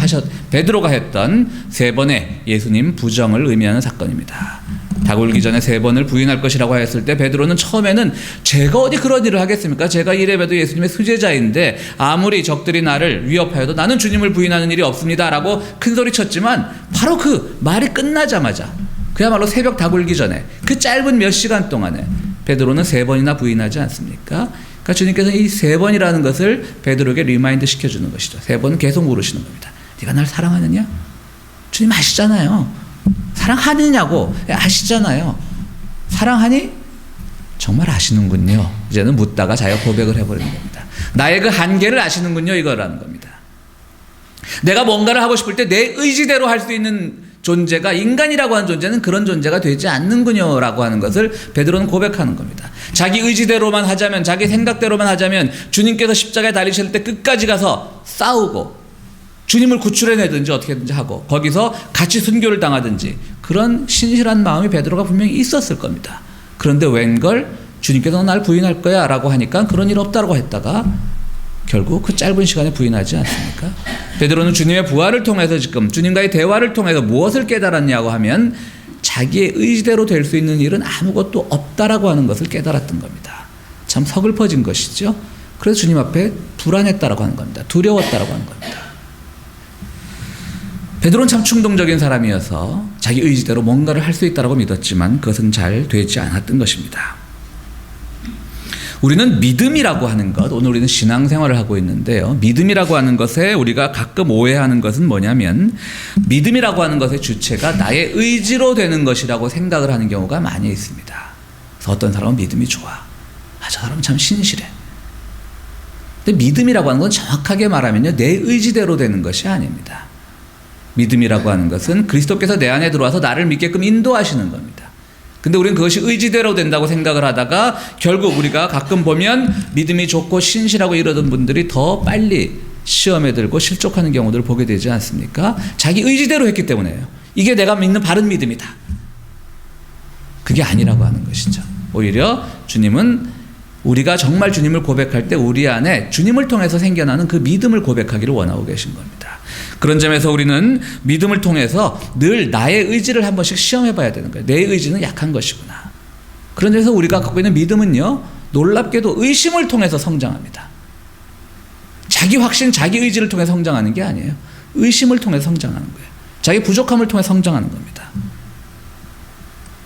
베드로가 했던 세 번의 예수님 부정을 의미하는 사건입니다. 닭 울기 전에 세 번을 부인할 것이라고 했을 때 베드로는 처음에는 제가 어디 그런 일을 하겠습니까? 제가 이래봬도 예수님의 수제자인데 아무리 적들이 나를 위협하여도 나는 주님을 부인하는 일이 없습니다 라고 큰소리쳤지만 바로 그 말이 끝나자마자 그야말로 새벽 닭 울기 전에 그 짧은 몇 시간 동안에 베드로는 세 번이나 부인하지 않습니까? 그러니까 주님께서 이 세 번이라는 것을 베드로에게 리마인드 시켜주는 것이죠. 세 번은 계속 물으시는 겁니다. 네가 날 사랑하느냐? 주님 아시잖아요. 사랑하느냐고 아시잖아요. 사랑하니? 정말 아시는군요. 이제는 묻다가 자기가 고백을 해버리는 겁니다. 나의 그 한계를 아시는군요, 이거라는 겁니다. 내가 뭔가를 하고 싶을 때 내 의지대로 할 수 있는 존재가, 인간이라고 하는 존재는 그런 존재가 되지 않는군요 라고 하는 것을 베드로는 고백하는 겁니다. 자기 의지대로만 하자면, 자기 생각대로만 하자면 주님께서 십자가에 달리실 때 끝까지 가서 싸우고 주님을 구출해내든지 어떻게든지 하고 거기서 같이 순교를 당하든지 그런 신실한 마음이 베드로가 분명히 있었을 겁니다. 그런데 웬걸 주님께서 날 부인할 거야 라고 하니까 그런 일 없다고 했다가 결국 그 짧은 시간에 부인하지 않습니까? 베드로는 주님의 부활을 통해서 지금 주님과의 대화를 통해서 무엇을 깨달았냐고 하면 자기의 의지대로 될 수 있는 일은 아무것도 없다라고 하는 것을 깨달았던 겁니다. 참 서글퍼진 것이죠. 그래서 주님 앞에 불안했다라고 하는 겁니다. 두려웠다라고 하는 겁니다. 베드로는 참 충동적인 사람이어서 자기 의지대로 뭔가를 할 수 있다라고 믿었지만 그것은 잘 되지 않았던 것입니다. 우리는 믿음이라고 하는 것, 오늘 우리는 신앙생활을 하고 있는데요. 믿음이라고 하는 것에 우리가 가끔 오해하는 것은 뭐냐면 믿음이라고 하는 것의 주체가 나의 의지로 되는 것이라고 생각을 하는 경우가 많이 있습니다. 그래서 어떤 사람은 믿음이 좋아. 저 사람은 참 신실해. 근데 믿음이라고 하는 건 정확하게 말하면요, 내 의지대로 되는 것이 아닙니다. 믿음이라고 하는 것은 그리스도께서 내 안에 들어와서 나를 믿게끔 인도하시는 겁니다. 근데 우리는 그것이 의지대로 된다고 생각을 하다가 결국 우리가 가끔 보면 믿음이 좋고 신실하고 이러던 분들이 더 빨리 시험에 들고 실족하는 경우들을 보게 되지 않습니까? 자기 의지대로 했기 때문에요. 이게 내가 믿는 바른 믿음이다. 그게 아니라고 하는 것이죠. 오히려 주님은 우리가 정말 주님을 고백할 때 우리 안에 주님을 통해서 생겨나는 그 믿음을 고백하기를 원하고 계신 겁니다. 그런 점에서 우리는 믿음을 통해서 늘 나의 의지를 한 번씩 시험해 봐야 되는 거예요. 내 의지는 약한 것이구나. 그런 점에서 우리가 갖고 있는 믿음은요, 놀랍게도 의심을 통해서 성장합니다. 자기 확신, 자기 의지를 통해 성장하는 게 아니에요. 의심을 통해 성장하는 거예요. 자기 부족함을 통해 성장하는 겁니다.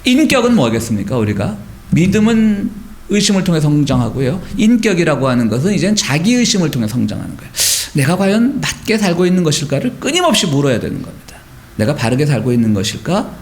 인격은 뭐겠습니까? 우리가 믿음은 의심을 통해 성장하고요. 인격이라고 하는 것은 이제는 자기 의심을 통해 성장하는 거예요. 내가 과연 맞게 살고 있는 것일까를 끊임없이 물어야 되는 겁니다. 내가 바르게 살고 있는 것일까?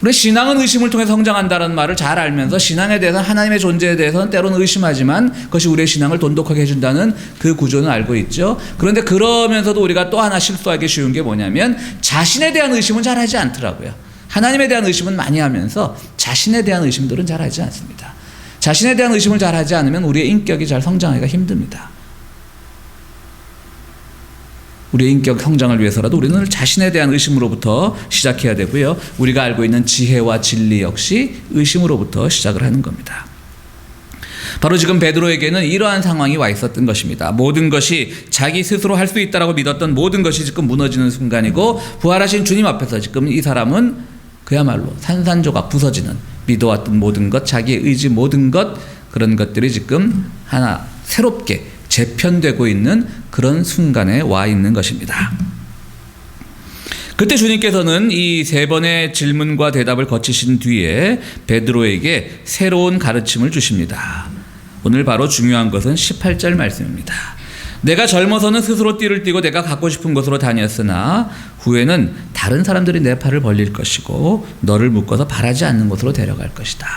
우리 신앙은 의심을 통해 성장한다는 말을 잘 알면서 신앙에 대해서 하나님의 존재에 대해서는 때로는 의심하지만 그것이 우리의 신앙을 돈독하게 해준다는 그 구조는 알고 있죠. 그런데 그러면서도 우리가 또 하나 실수하기 쉬운 게 뭐냐면 자신에 대한 의심은 잘 하지 않더라고요. 하나님에 대한 의심은 많이 하면서 자신에 대한 의심들은 잘 하지 않습니다. 자신에 대한 의심을 잘 하지 않으면 우리의 인격이 잘 성장하기가 힘듭니다. 우리의 인격 성장을 위해서라도 우리는 자신에 대한 의심으로부터 시작해야 되고요. 우리가 알고 있는 지혜와 진리 역시 의심으로부터 시작을 하는 겁니다. 바로 지금 베드로에게는 이러한 상황이 와 있었던 것입니다. 모든 것이 자기 스스로 할 수 있다라고 믿었던 모든 것이 지금 무너지는 순간이고 부활하신 주님 앞에서 지금 이 사람은 그야말로 산산조각 부서지는 믿어왔던 모든 것, 자기의 의지 모든 것, 그런 것들이 지금 하나 새롭게 재편되고 있는 그런 순간에 와 있는 것입니다. 그때 주님께서는 이 세 번의 질문과 대답을 거치신 뒤에 베드로에게 새로운 가르침을 주십니다. 오늘 바로 중요한 것은 18절 말씀입니다. 내가 젊어서는 스스로 띠를 띠고 내가 갖고 싶은 곳으로 다녔으나 후에는 다른 사람들이 내 팔을 벌릴 것이고 너를 묶어서 바라지 않는 곳으로 데려갈 것이다.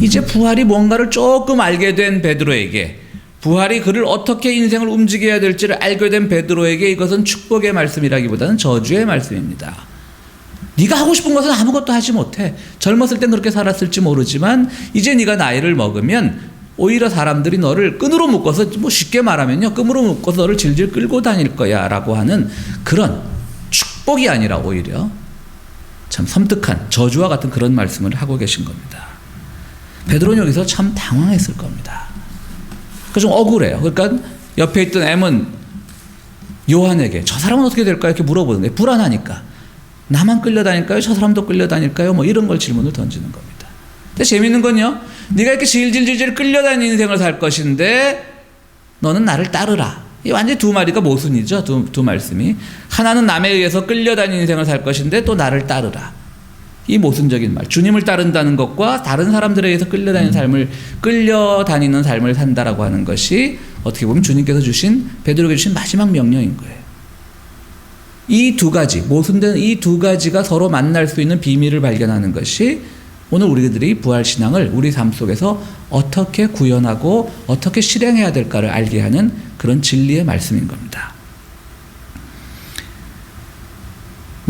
이제 부활이 뭔가를 조금 알게 된 베드로에게, 부활이 그를 어떻게 인생을 움직여야 될지를 알게 된 베드로에게 이것은 축복의 말씀이라기보다는 저주의 말씀입니다. 네가 하고 싶은 것은 아무것도 하지 못해. 젊었을 땐 그렇게 살았을지 모르지만 이제 네가 나이를 먹으면 오히려 사람들이 너를 끈으로 묶어서, 뭐 쉽게 말하면요, 끈으로 묶어서 너를 질질 끌고 다닐 거야 라고 하는 그런 축복이 아니라 오히려 참 섬뜩한 저주와 같은 그런 말씀을 하고 계신 겁니다. 베드로는 여기서 참 당황했을 겁니다. 그러니까 좀 억울해요. 그러니까 옆에 있던 M은 요한에게 저 사람은 어떻게 될까요? 이렇게 물어보는 거예요. 불안하니까. 나만 끌려다닐까요? 저 사람도 끌려다닐까요? 뭐 이런 걸 질문을 던지는 겁니다. 근데 재밌는 건요, 네가 이렇게 질질질질 끌려다니는 인생을 살 것인데 너는 나를 따르라. 이 완전히 두 마리가 모순이죠. 두 말씀이. 하나는 남에 의해서 끌려다니는 인생을 살 것인데 또 나를 따르라. 이 모순적인 말. 주님을 따른다는 것과 다른 사람들에 의해서 끌려다니는 삶을 산다라고 하는 것이 어떻게 보면 주님께서 주신, 베드로에게 주신 마지막 명령인 거예요. 이 두 가지, 모순된 이 두 가지가 서로 만날 수 있는 비밀을 발견하는 것이 오늘 우리들이 부활신앙을 우리 삶 속에서 어떻게 구현하고 어떻게 실행해야 될까를 알게 하는 그런 진리의 말씀인 겁니다.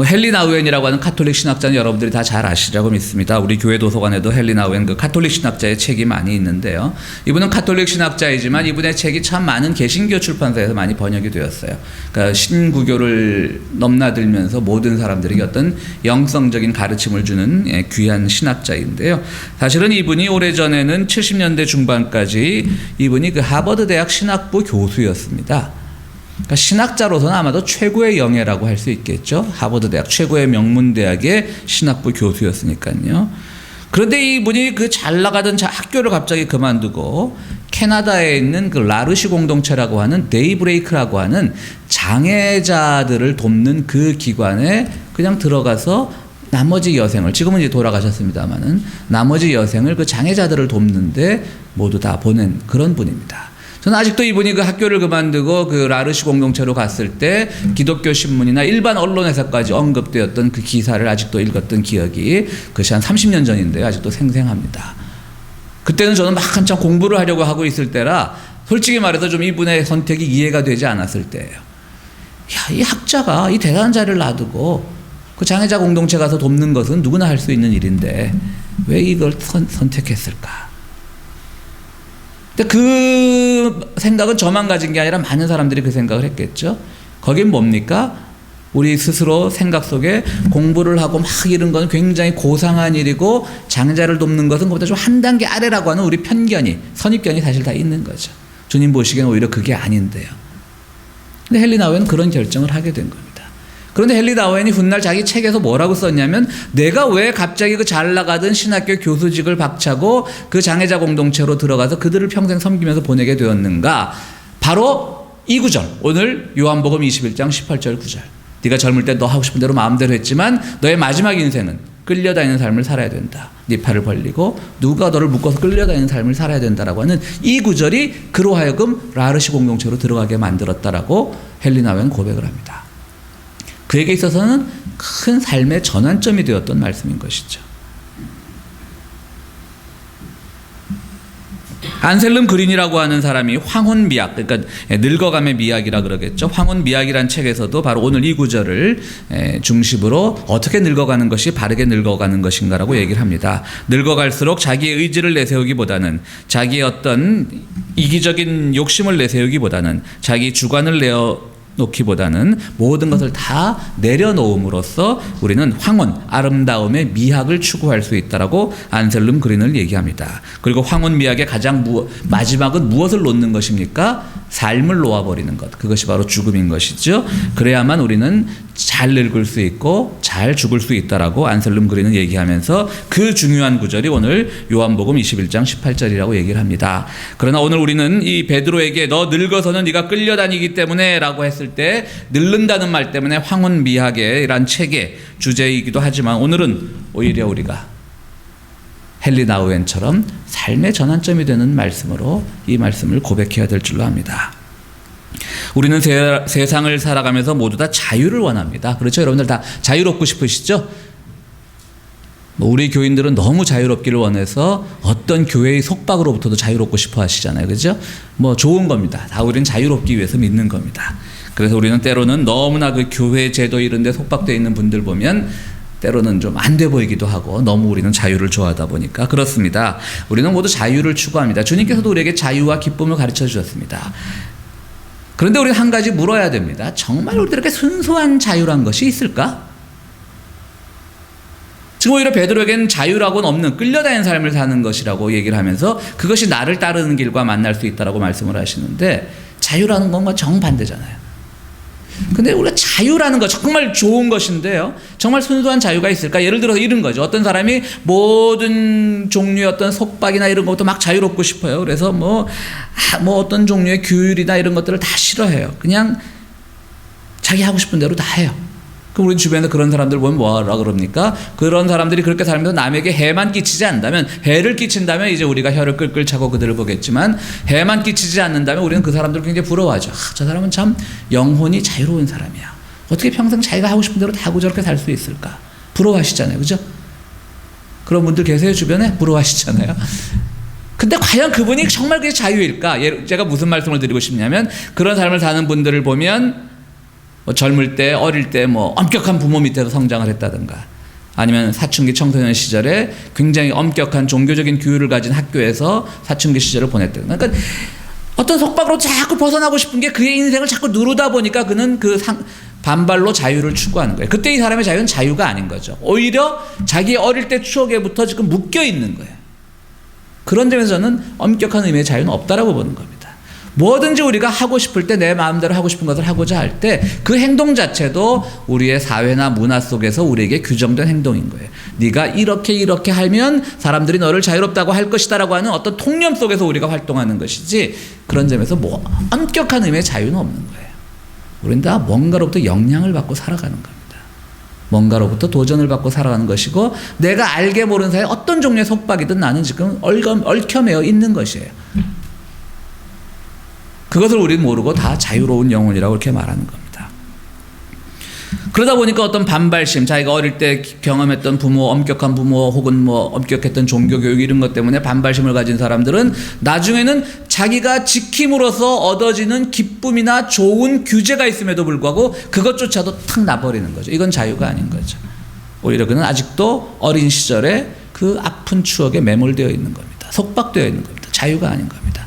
헨리 나우엔이라고 하는 카톨릭 신학자는 여러분들이 다 잘 아시리라고 믿습니다. 우리 교회 도서관에도 헨리 나우엔 그 카톨릭 신학자의 책이 많이 있는데요. 이분은 카톨릭 신학자이지만 이분의 책이 참 많은 개신교 출판사에서 많이 번역이 되었어요. 그러니까 신구교를 넘나들면서 모든 사람들에게 어떤 영성적인 가르침을 주는 귀한 신학자인데요. 사실은 이분이 오래전에는 70년대 중반까지 이분이 그 하버드 대학 신학부 교수였습니다. 그러니까 신학자로서는 아마도 최고의 영예라고 할 수 있겠죠. 하버드 대학 최고의 명문 대학의 신학부 교수였으니까요. 그런데 이분이 그 잘 나가던 학교를 갑자기 그만두고 캐나다에 있는 그 라르시 공동체라고 하는 데이브레이크라고 하는 장애자들을 돕는 그 기관에 그냥 들어가서 나머지 여생을, 지금은 이제 돌아가셨습니다만은 나머지 여생을 그 장애자들을 돕는데 모두 다 보낸 그런 분입니다. 저는 아직도 이분이 그 학교를 그만두고 그 라르시 공동체로 갔을 때 기독교 신문이나 일반 언론에서까지 언급되었던 그 기사를 아직도 읽었던 기억이, 그것이 한 30년 전인데요. 아직도 생생합니다. 그때는 저는 막 한참 공부를 하려고 하고 있을 때라 솔직히 말해서 좀 이분의 선택이 이해가 되지 않았을 때예요. 야, 이 학자가 이 대단한 자리를 놔두고 그 장애자 공동체 가서 돕는 것은 누구나 할 수 있는 일인데 왜 이걸 선택했을까? 근데 그 생각은 저만 가진 게 아니라 많은 사람들이 그 생각을 했겠죠. 거긴 뭡니까? 우리 스스로 생각 속에 공부를 하고 막 이런 건 굉장히 고상한 일이고 장애자를 돕는 것은 그보다 좀 한 단계 아래라고 하는 우리 편견이, 선입견이 사실 다 있는 거죠. 주님 보시기에는 오히려 그게 아닌데요. 근데 헨리 나우엔은 그런 결정을 하게 된 겁니다. 그런데 헨리 나우엔이 훗날 자기 책에서 뭐라고 썼냐면 내가 왜 갑자기 그 잘 나가던 신학교 교수직을 박차고 그 장애자 공동체로 들어가서 그들을 평생 섬기면서 보내게 되었는가? 바로 이 구절, 오늘 요한복음 21장 18절 9절. 네가 젊을 때 너 하고 싶은 대로 마음대로 했지만 너의 마지막 인생은 끌려다니는 삶을 살아야 된다. 네 팔을 벌리고 누가 너를 묶어서 끌려다니는 삶을 살아야 된다라고 하는 이 구절이 그로 하여금 라르시 공동체로 들어가게 만들었다라고 헨리 나우엔은 고백을 합니다. 그에게 있어서는 큰 삶의 전환점이 되었던 말씀인 것이죠. 안셀름 그린이라고 하는 사람이 황혼미학, 그러니까 늙어감의 미학이라 그러겠죠. 황혼미학이란 책에서도 바로 오늘 이 구절을 중심으로 어떻게 늙어가는 것이 바르게 늙어가는 것인가라고 얘기를 합니다. 늙어갈수록 자기의 의지를 내세우기보다는 자기의 어떤 이기적인 욕심을 내세우기보다는 자기 주관을 놓기보다는 모든 것을 다 내려놓음으로써 우리는 황혼, 아름다움의 미학을 추구할 수 있다라고 안셀름 그린을 얘기합니다. 그리고 황혼 미학의 가장 마지막은 무엇을 놓는 것입니까? 삶을 놓아버리는 것. 그것이 바로 죽음인 것이죠. 그래야만 우리는 잘 늙을 수 있고 잘 죽을 수 있다라고 안셀름 그린은 얘기하면서 그 중요한 구절이 오늘 요한복음 21장 18절이라고 얘기를 합니다. 그러나 오늘 우리는 이 베드로에게 너 늙어서는 네가 끌려다니기 때문에 라고 했을 때 늙는다는 말 때문에 황혼미학이란 책의 주제이기도 하지만 오늘은 오히려 우리가 헨리 나우엔처럼 삶의 전환점이 되는 말씀으로 이 말씀을 고백해야 될 줄로 압니다. 우리는 세상을 살아가면서 모두 다 자유를 원합니다. 그렇죠? 여러분들 다 자유롭고 싶으시죠? 우리 교인들은 너무 자유롭기를 원해서 어떤 교회의 속박으로부터도 자유롭고 싶어 하시잖아요. 그죠? 좋은 겁니다. 다 우리는 자유롭기 위해서 믿는 겁니다. 그래서 우리는 때로는 너무나 그 교회 제도 이런 데 속박되어 있는 분들 보면 때로는 좀 안 돼 보이기도 하고 너무 우리는 자유를 좋아하다 보니까 그렇습니다. 우리는 모두 자유를 추구합니다. 주님께서도 우리에게 자유와 기쁨을 가르쳐 주셨습니다. 그런데 우리는 한 가지 물어야 됩니다. 정말 우리들에게 순수한 자유란 것이 있을까? 지금 오히려 베드로에게는 자유라고는 없는 끌려다니는 삶을 사는 것이라고 얘기를 하면서 그것이 나를 따르는 길과 만날 수 있다라고 말씀을 하시는데 자유라는 건 정반대잖아요. 근데 우리가 자유라는 거 정말 좋은 것인데요. 정말 순수한 자유가 있을까? 예를 들어서 이런 거죠. 어떤 사람이 모든 종류의 어떤 속박이나 이런 것도 막 자유롭고 싶어요. 그래서 어떤 종류의 규율이나 이런 것들을 다 싫어해요. 그냥 자기 하고 싶은 대로 다 해요. 그럼 우리 주변에 그런 사람들 보면 뭐하라 그럽니까? 그런 사람들이 그렇게 살면서 남에게 해만 끼치지 않는다면, 해를 끼친다면 이제 우리가 혀를 끌끌 차고 그들을 보겠지만 해만 끼치지 않는다면 우리는 그 사람들을 굉장히 부러워하죠. 저 사람은 참 영혼이 자유로운 사람이야. 어떻게 평생 자기가 하고 싶은 대로 다 하고 저렇게 살 수 있을까? 부러워하시잖아요. 그죠? 그런 분들 계세요, 주변에? 부러워하시잖아요. 근데 과연 그분이 정말 그게 자유일까? 제가 무슨 말씀을 드리고 싶냐면 그런 삶을 사는 분들을 보면 젊을 때, 어릴 때 엄격한 부모 밑에서 성장을 했다든가 아니면 사춘기 청소년 시절에 굉장히 엄격한 종교적인 규율을 가진 학교에서 사춘기 시절을 보냈다든가. 그러니까 어떤 속박으로 자꾸 벗어나고 싶은 게 그의 인생을 자꾸 누르다 보니까 그는 반발로 자유를 추구하는 거예요. 그때 이 사람의 자유는 자유가 아닌 거죠. 오히려 자기 어릴 때 추억에부터 지금 묶여 있는 거예요. 그런 점에서 저는 엄격한 의미의 자유는 없다라고 보는 겁니다. 뭐든지 우리가 하고 싶을 때 내 마음대로 하고 싶은 것을 하고자 할 때 그 행동 자체도 우리의 사회나 문화 속에서 우리에게 규정된 행동인 거예요. 네가 이렇게 하면 사람들이 너를 자유롭다고 할 것이다라고 하는 어떤 통념 속에서 우리가 활동하는 것이지 그런 점에서 엄격한 의미의 자유는 없는 거예요. 우리는 다 뭔가로부터 영향을 받고 살아가는 겁니다. 뭔가로부터 도전을 받고 살아가는 것이고 내가 알게 모르는 사이에 어떤 종류의 속박이든 나는 지금 얽혀매어 있는 것이에요. 그것을 우리는 모르고 다 자유로운 영혼이라고 이렇게 말하는 겁니다. 그러다 보니까 어떤 반발심, 자기가 어릴 때 경험했던 부모, 엄격한 부모 혹은 뭐 엄격했던 종교교육 이런 것 때문에 반발심을 가진 사람들은 나중에는 자기가 지킴으로써 얻어지는 기쁨이나 좋은 규제가 있음에도 불구하고 그것조차도 탁 놔버리는 거죠. 이건 자유가 아닌 거죠. 오히려 그는 아직도 어린 시절에 그 아픈 추억에 매몰되어 있는 겁니다. 속박되어 있는 겁니다. 자유가 아닌 겁니다.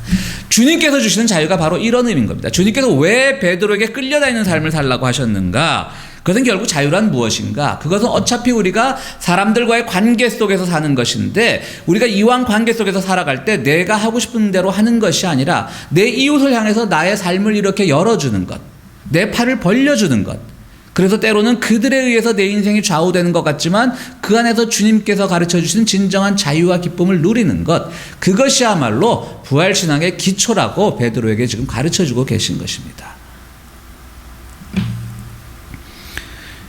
주님께서 주시는 자유가 바로 이런 의미인 겁니다. 주님께서 왜 베드로에게 끌려다니는 삶을 살라고 하셨는가? 그것은 결국 자유란 무엇인가? 그것은 어차피 우리가 사람들과의 관계 속에서 사는 것인데 우리가 이왕 관계 속에서 살아갈 때 내가 하고 싶은 대로 하는 것이 아니라 내 이웃을 향해서 나의 삶을 이렇게 열어주는 것, 내 팔을 벌려주는 것. 그래서 때로는 그들에 의해서 내 인생이 좌우되는 것 같지만 그 안에서 주님께서 가르쳐 주시는 진정한 자유와 기쁨을 누리는 것, 그것이야말로 부활신앙의 기초라고 베드로에게 지금 가르쳐 주고 계신 것입니다.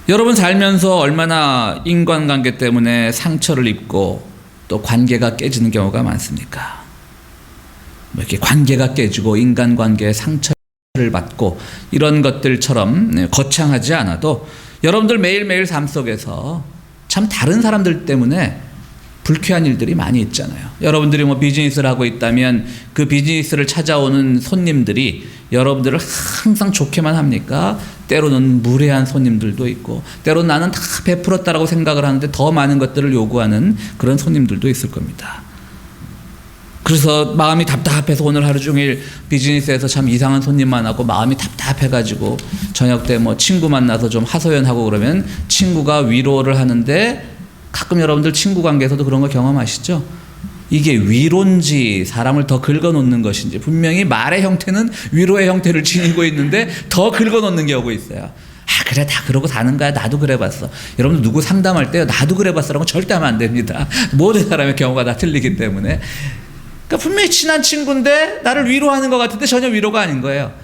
여러분 살면서 얼마나 인간관계 때문에 상처를 입고 또 관계가 깨지는 경우가 많습니까? 이렇게 관계가 깨지고 인간관계에 상처를 받고 이런 것들처럼 거창하지 않아도 여러분들 매일매일 삶 속에서 참 다른 사람들 때문에 불쾌한 일들이 많이 있잖아요. 여러분들이 뭐 비즈니스를 하고 있다면 그 비즈니스를 찾아오는 손님들이 여러분들을 항상 좋게만 합니까? 때로는 무례한 손님들도 있고 때로는 나는 다 베풀었다라고 생각을 하는데 더 많은 것들을 요구하는 그런 손님들도 있을 겁니다. 그래서 마음이 답답해서 오늘 하루 종일 비즈니스에서 참 이상한 손님만 하고 마음이 답답해가지고 저녁 때 뭐 친구 만나서 좀 하소연하고 그러면 친구가 위로를 하는데 가끔 여러분들 친구 관계에서도 그런 거 경험하시죠? 이게 위로인지 사람을 더 긁어놓는 것인지 분명히 말의 형태는 위로의 형태를 지니고 있는데 더 긁어놓는 경우가 있어요. 아 그래 다 그러고 사는 거야. 나도 그래봤어. 여러분 누구 상담할 때 나도 그래봤어라고 절대 하면 안 됩니다. 모든 사람의 경우가 다 틀리기 때문에. 그러니까 분명히 친한 친구인데 나를 위로하는 것 같은데 전혀 위로가 아닌 거예요.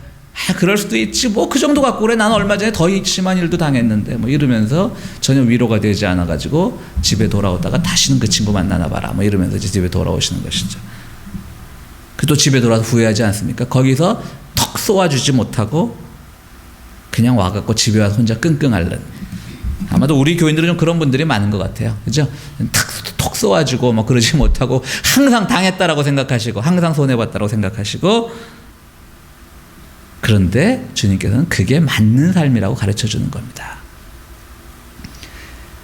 아 그럴 수도 있지 뭐 그 정도 갖고 그래. 나는 얼마 전에 더 심한 일도 당했는데 뭐 이러면서 전혀 위로가 되지 않아가지고 집에 돌아오다가 다시는 그 친구 만나나 봐라 뭐 이러면서 이제 집에 돌아오시는 것이죠. 그 또 집에 돌아와서 후회하지 않습니까? 거기서 턱 쏘아주지 못하고 그냥 와갖고 집에 와서 혼자 끙끙 앓는. 아마도 우리 교인들은 좀 그런 분들이 많은 것 같아요. 그죠? 턱 쏘아주고 뭐 그러지 못하고 항상 당했다라고 생각하시고 항상 손해봤다라고 생각하시고 그런데 주님께서는 그게 맞는 삶이라고 가르쳐 주는 겁니다.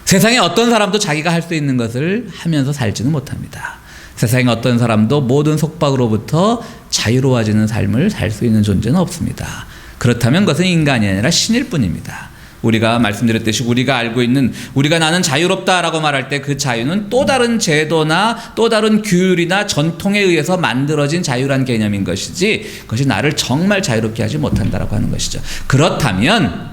세상에 어떤 사람도 자기가 할 수 있는 것을 하면서 살지는 못합니다. 세상에 어떤 사람도 모든 속박으로부터 자유로워지는 삶을 살 수 있는 존재는 없습니다. 그렇다면 그것은 인간이 아니라 신일 뿐입니다. 우리가 말씀드렸듯이 우리가 알고 있는 우리가 나는 자유롭다라고 말할 때 그 자유는 또 다른 제도나 또 다른 규율이나 전통에 의해서 만들어진 자유란 개념인 것이지 그것이 나를 정말 자유롭게 하지 못한다라고 하는 것이죠. 그렇다면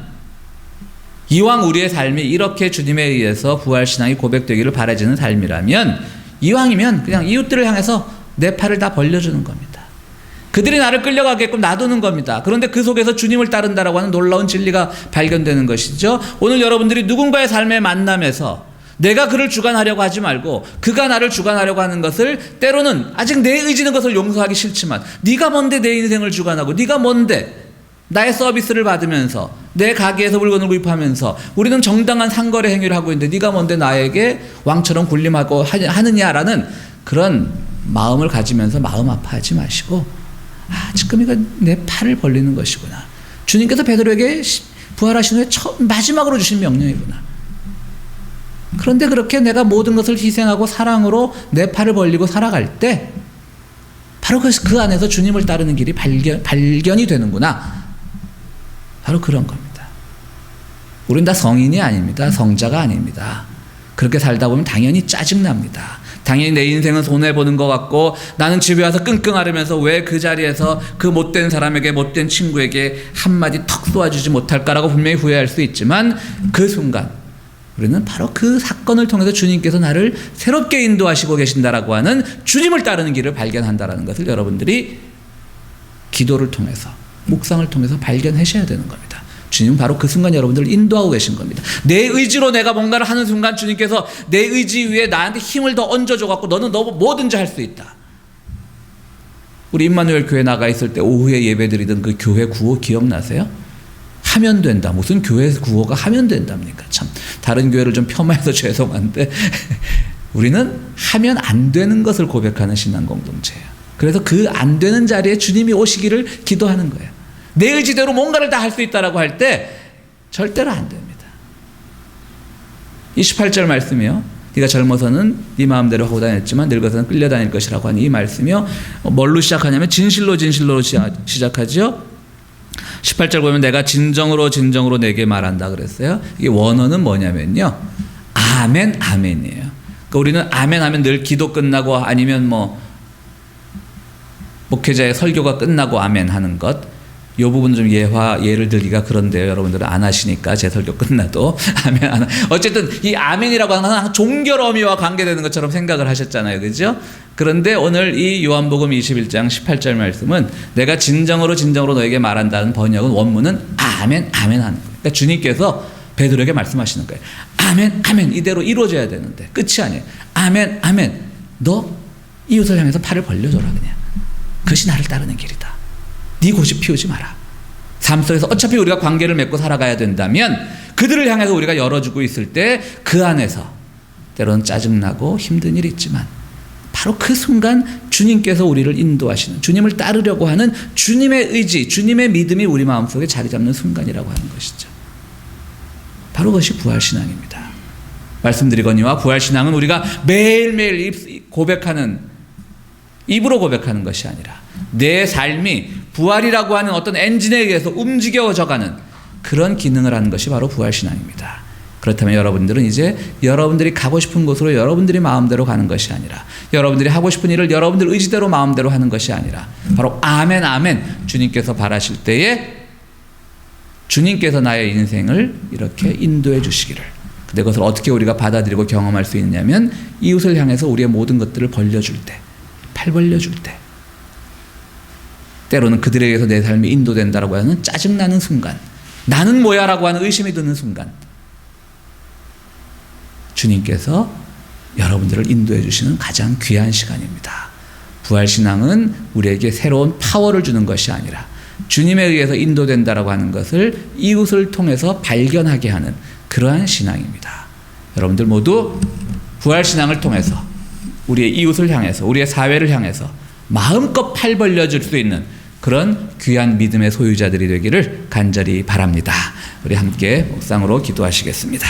이왕 우리의 삶이 이렇게 주님에 의해서 부활신앙이 고백되기를 바라지는 삶이라면 이왕이면 그냥 이웃들을 향해서 내 팔을 다 벌려주는 겁니다. 그들이 나를 끌려가게끔 놔두는 겁니다. 그런데 그 속에서 주님을 따른다라고 하는 놀라운 진리가 발견되는 것이죠. 오늘 여러분들이 누군가의 삶의 만남에서 내가 그를 주관하려고 하지 말고 그가 나를 주관하려고 하는 것을 때로는 아직 내 의지는 것을 용서하기 싫지만 네가 뭔데 내 인생을 주관하고 네가 뭔데 나의 서비스를 받으면서 내 가게에서 물건을 구입하면서 우리는 정당한 상거래 행위를 하고 있는데 네가 뭔데 나에게 왕처럼 군림하고 하느냐라는 그런 마음을 가지면서 마음 아파하지 마시고 지금 이거 내 팔을 벌리는 것이구나. 주님께서 베드로에게 부활하신 후에 마지막으로 주신 명령이구나. 그런데 그렇게 내가 모든 것을 희생하고 사랑으로 내 팔을 벌리고 살아갈 때 바로 그 안에서 주님을 따르는 길이 발견이 되는구나. 바로 그런 겁니다. 우린 다 성인이 아닙니다. 성자가 아닙니다. 그렇게 살다 보면 당연히 짜증납니다. 당연히 내 인생은 손해보는 것 같고 나는 집에 와서 끙끙 앓으면서 왜 그 자리에서 그 못된 사람에게 못된 친구에게 한마디 턱 쏘아주지 못할까라고 분명히 후회할 수 있지만 그 순간 우리는 바로 그 사건을 통해서 주님께서 나를 새롭게 인도하시고 계신다라고 하는 주님을 따르는 길을 발견한다라는 것을 여러분들이 기도를 통해서 묵상을 통해서 발견하셔야 되는 겁니다. 주님은 바로 그 순간 여러분들을 인도하고 계신 겁니다. 내 의지로 내가 뭔가를 하는 순간 주님께서 내 의지 위에 나한테 힘을 더 얹어줘갖고 너는 뭐든지 할 수 있다. 우리 임마누엘 교회 나가 있을 때 오후에 예배 드리던 그 교회 구호 기억나세요? 하면 된다. 무슨 교회 구호가 하면 된답니까? 참 다른 교회를 좀 폄하해서 죄송한데 우리는 하면 안 되는 것을 고백하는 신앙 공동체예요. 그래서 그 안 되는 자리에 주님이 오시기를 기도하는 거예요. 내 의지대로 뭔가를 다 할 수 있다라고 할 때 절대로 안 됩니다. 28절 말씀이요. 네가 젊어서는 네 마음대로 하고 다녔지만 늙어서는 끌려다닐 것이라고 하는 이 말씀이요. 뭘로 시작하냐면 진실로 시작하죠. 18절 보면 내가 진정으로 내게 말한다 그랬어요. 이게 원어는 뭐냐면요. 아멘 아멘이에요. 그러니까 우리는 아멘 하면 늘 기도 끝나고 아니면 뭐 목회자의 설교가 끝나고 아멘 하는 것. 이 부분 좀 예를 들기가 그런데요. 여러분들은 안 하시니까 제 설교 끝나도 아멘 안 어쨌든 이 아멘이라고 하는 건 종결 어미와 관계되는 것처럼 생각을 하셨잖아요. 그죠? 그런데 오늘 이 요한복음 21장 18절 말씀은 내가 진정으로 너에게 말한다는 번역은 원문은 아멘 아멘 하는 거예요. 그러니까 주님께서 베드로에게 말씀하시는 거예요. 아멘 아멘 이대로 이루어져야 되는데 끝이 아니에요. 아멘 아멘 너 이웃을 향해서 팔을 벌려줘라 그냥. 그것이 나를 따르는 길이다. 네 고집 피우지 마라. 삶 속에서 어차피 우리가 관계를 맺고 살아가야 된다면 그들을 향해서 우리가 열어주고 있을 때 그 안에서 때로는 짜증나고 힘든 일이 있지만 바로 그 순간 주님께서 우리를 인도하시는 주님을 따르려고 하는 주님의 의지, 주님의 믿음이 우리 마음속에 자리 잡는 순간이라고 하는 것이죠. 바로 그것이 부활신앙입니다. 말씀드리거니와 부활신앙은 우리가 매일매일 고백하는 입으로 고백하는 것이 아니라 내 삶이 부활이라고 하는 어떤 엔진에 의해서 움직여져가는 그런 기능을 하는 것이 바로 부활신앙입니다. 그렇다면 여러분들은 이제 여러분들이 가고 싶은 곳으로 여러분들이 마음대로 가는 것이 아니라 여러분들이 하고 싶은 일을 여러분들 의지대로 마음대로 하는 것이 아니라 바로 아멘 아멘 주님께서 바라실 때에 주님께서 나의 인생을 이렇게 인도해 주시기를. 근데 그것을 어떻게 우리가 받아들이고 경험할 수 있냐면 이웃을 향해서 우리의 모든 것들을 벌려줄 때, 팔 벌려줄 때, 때로는 그들에게서 내 삶이 인도된다라고 하는 짜증나는 순간, 나는 뭐야 라고 하는 의심이 드는 순간 주님께서 여러분들을 인도해 주시는 가장 귀한 시간입니다. 부활신앙은 우리에게 새로운 파워를 주는 것이 아니라 주님에 의해서 인도된다라고 하는 것을 이웃을 통해서 발견하게 하는 그러한 신앙입니다. 여러분들 모두 부활신앙을 통해서 우리의 이웃을 향해서 우리의 사회를 향해서 마음껏 팔 벌려줄 수 있는 그런 귀한 믿음의 소유자들이 되기를 간절히 바랍니다. 우리 함께 묵상으로 기도하시겠습니다.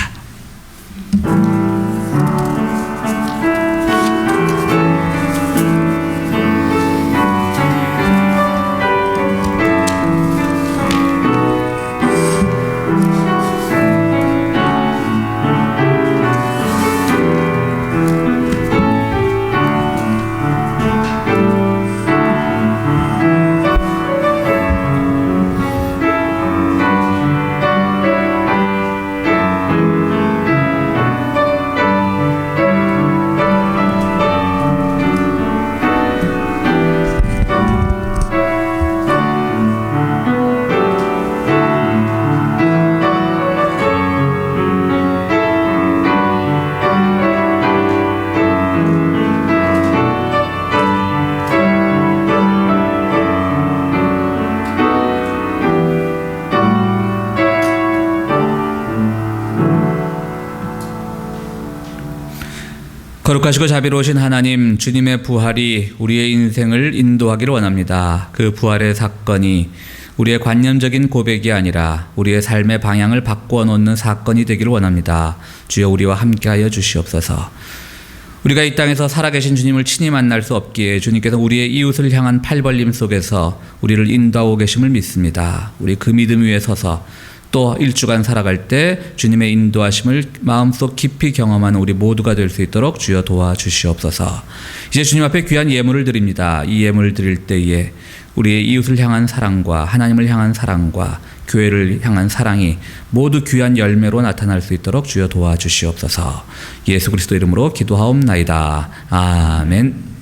거룩하시고 자비로우신 하나님, 주님의 부활이 우리의 인생을 인도하기를 원합니다. 그 부활의 사건이 우리의 관념적인 고백이 아니라 우리의 삶의 방향을 바꾸어 놓는 사건이 되기를 원합니다. 주여 우리와 함께하여 주시옵소서. 우리가 이 땅에서 살아계신 주님을 친히 만날 수 없기에 주님께서 우리의 이웃을 향한 팔벌림 속에서 우리를 인도하고 계심을 믿습니다. 우리 그 믿음 위에 서서 또 일주간 살아갈 때 주님의 인도하심을 마음속 깊이 경험하는 우리 모두가 될 수 있도록 주여 도와주시옵소서. 이제 주님 앞에 귀한 예물을 드립니다. 이 예물을 드릴 때에 우리의 이웃을 향한 사랑과 하나님을 향한 사랑과 교회를 향한 사랑이 모두 귀한 열매로 나타날 수 있도록 주여 도와주시옵소서. 예수 그리스도 이름으로 기도하옵나이다. 아멘.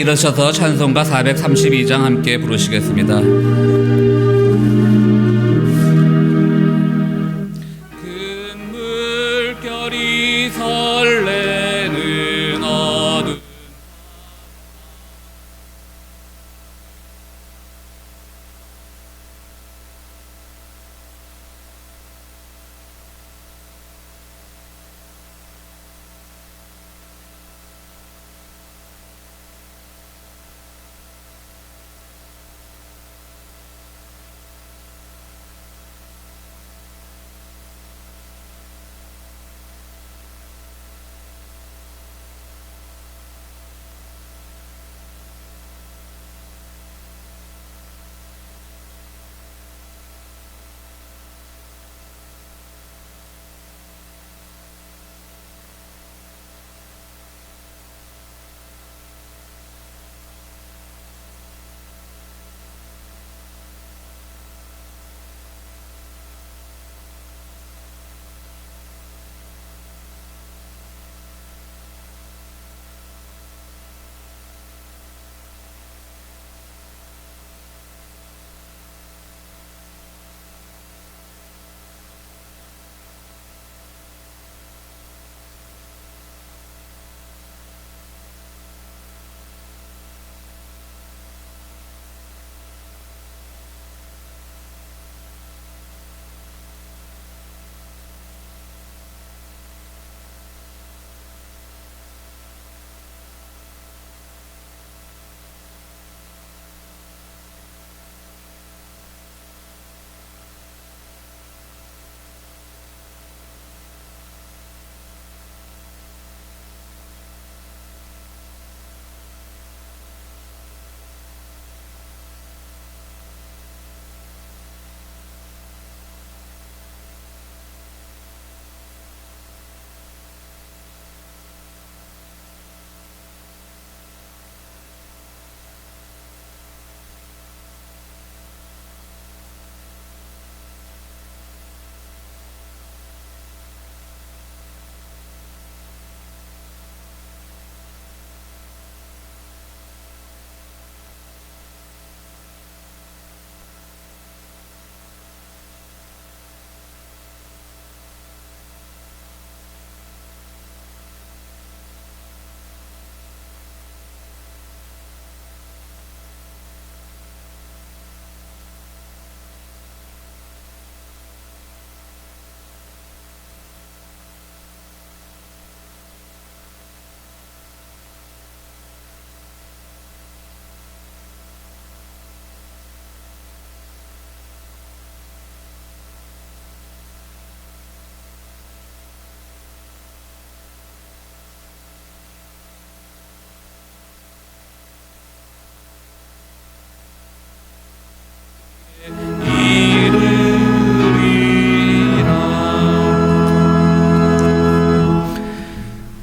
일어서서 찬송가 432장 함께 부르시겠습니다. 큰 물결이 설레는 어둠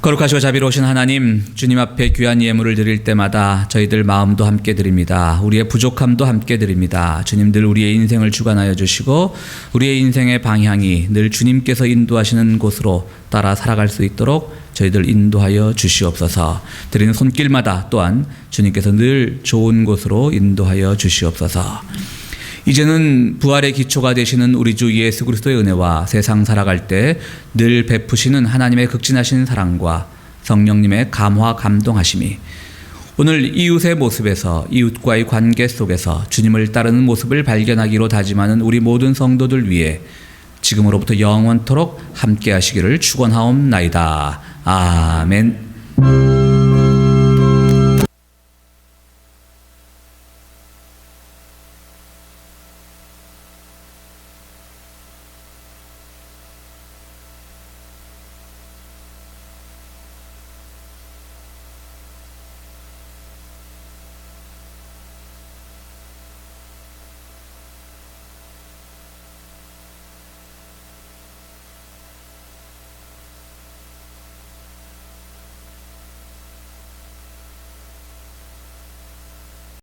거룩하시고 자비로우신 하나님, 주님 앞에 귀한 예물을 드릴 때마다 저희들 마음도 함께 드립니다. 우리의 부족함도 함께 드립니다. 주님 늘 우리의 인생을 주관하여 주시고 우리의 인생의 방향이 늘 주님께서 인도하시는 곳으로 따라 살아갈 수 있도록 저희들 인도하여 주시옵소서. 드리는 손길마다 또한 주님께서 늘 좋은 곳으로 인도하여 주시옵소서. 이제는 부활의 기초가 되시는 우리 주 예수 그리스도의 은혜와 세상 살아갈 때 늘 베푸시는 하나님의 극진하신 사랑과 성령님의 감화 감동하심이 오늘 이웃의 모습에서 이웃과의 관계 속에서 주님을 따르는 모습을 발견하기로 다짐하는 우리 모든 성도들 위해 지금으로부터 영원토록 함께 하시기를 축원하옵나이다. 아멘.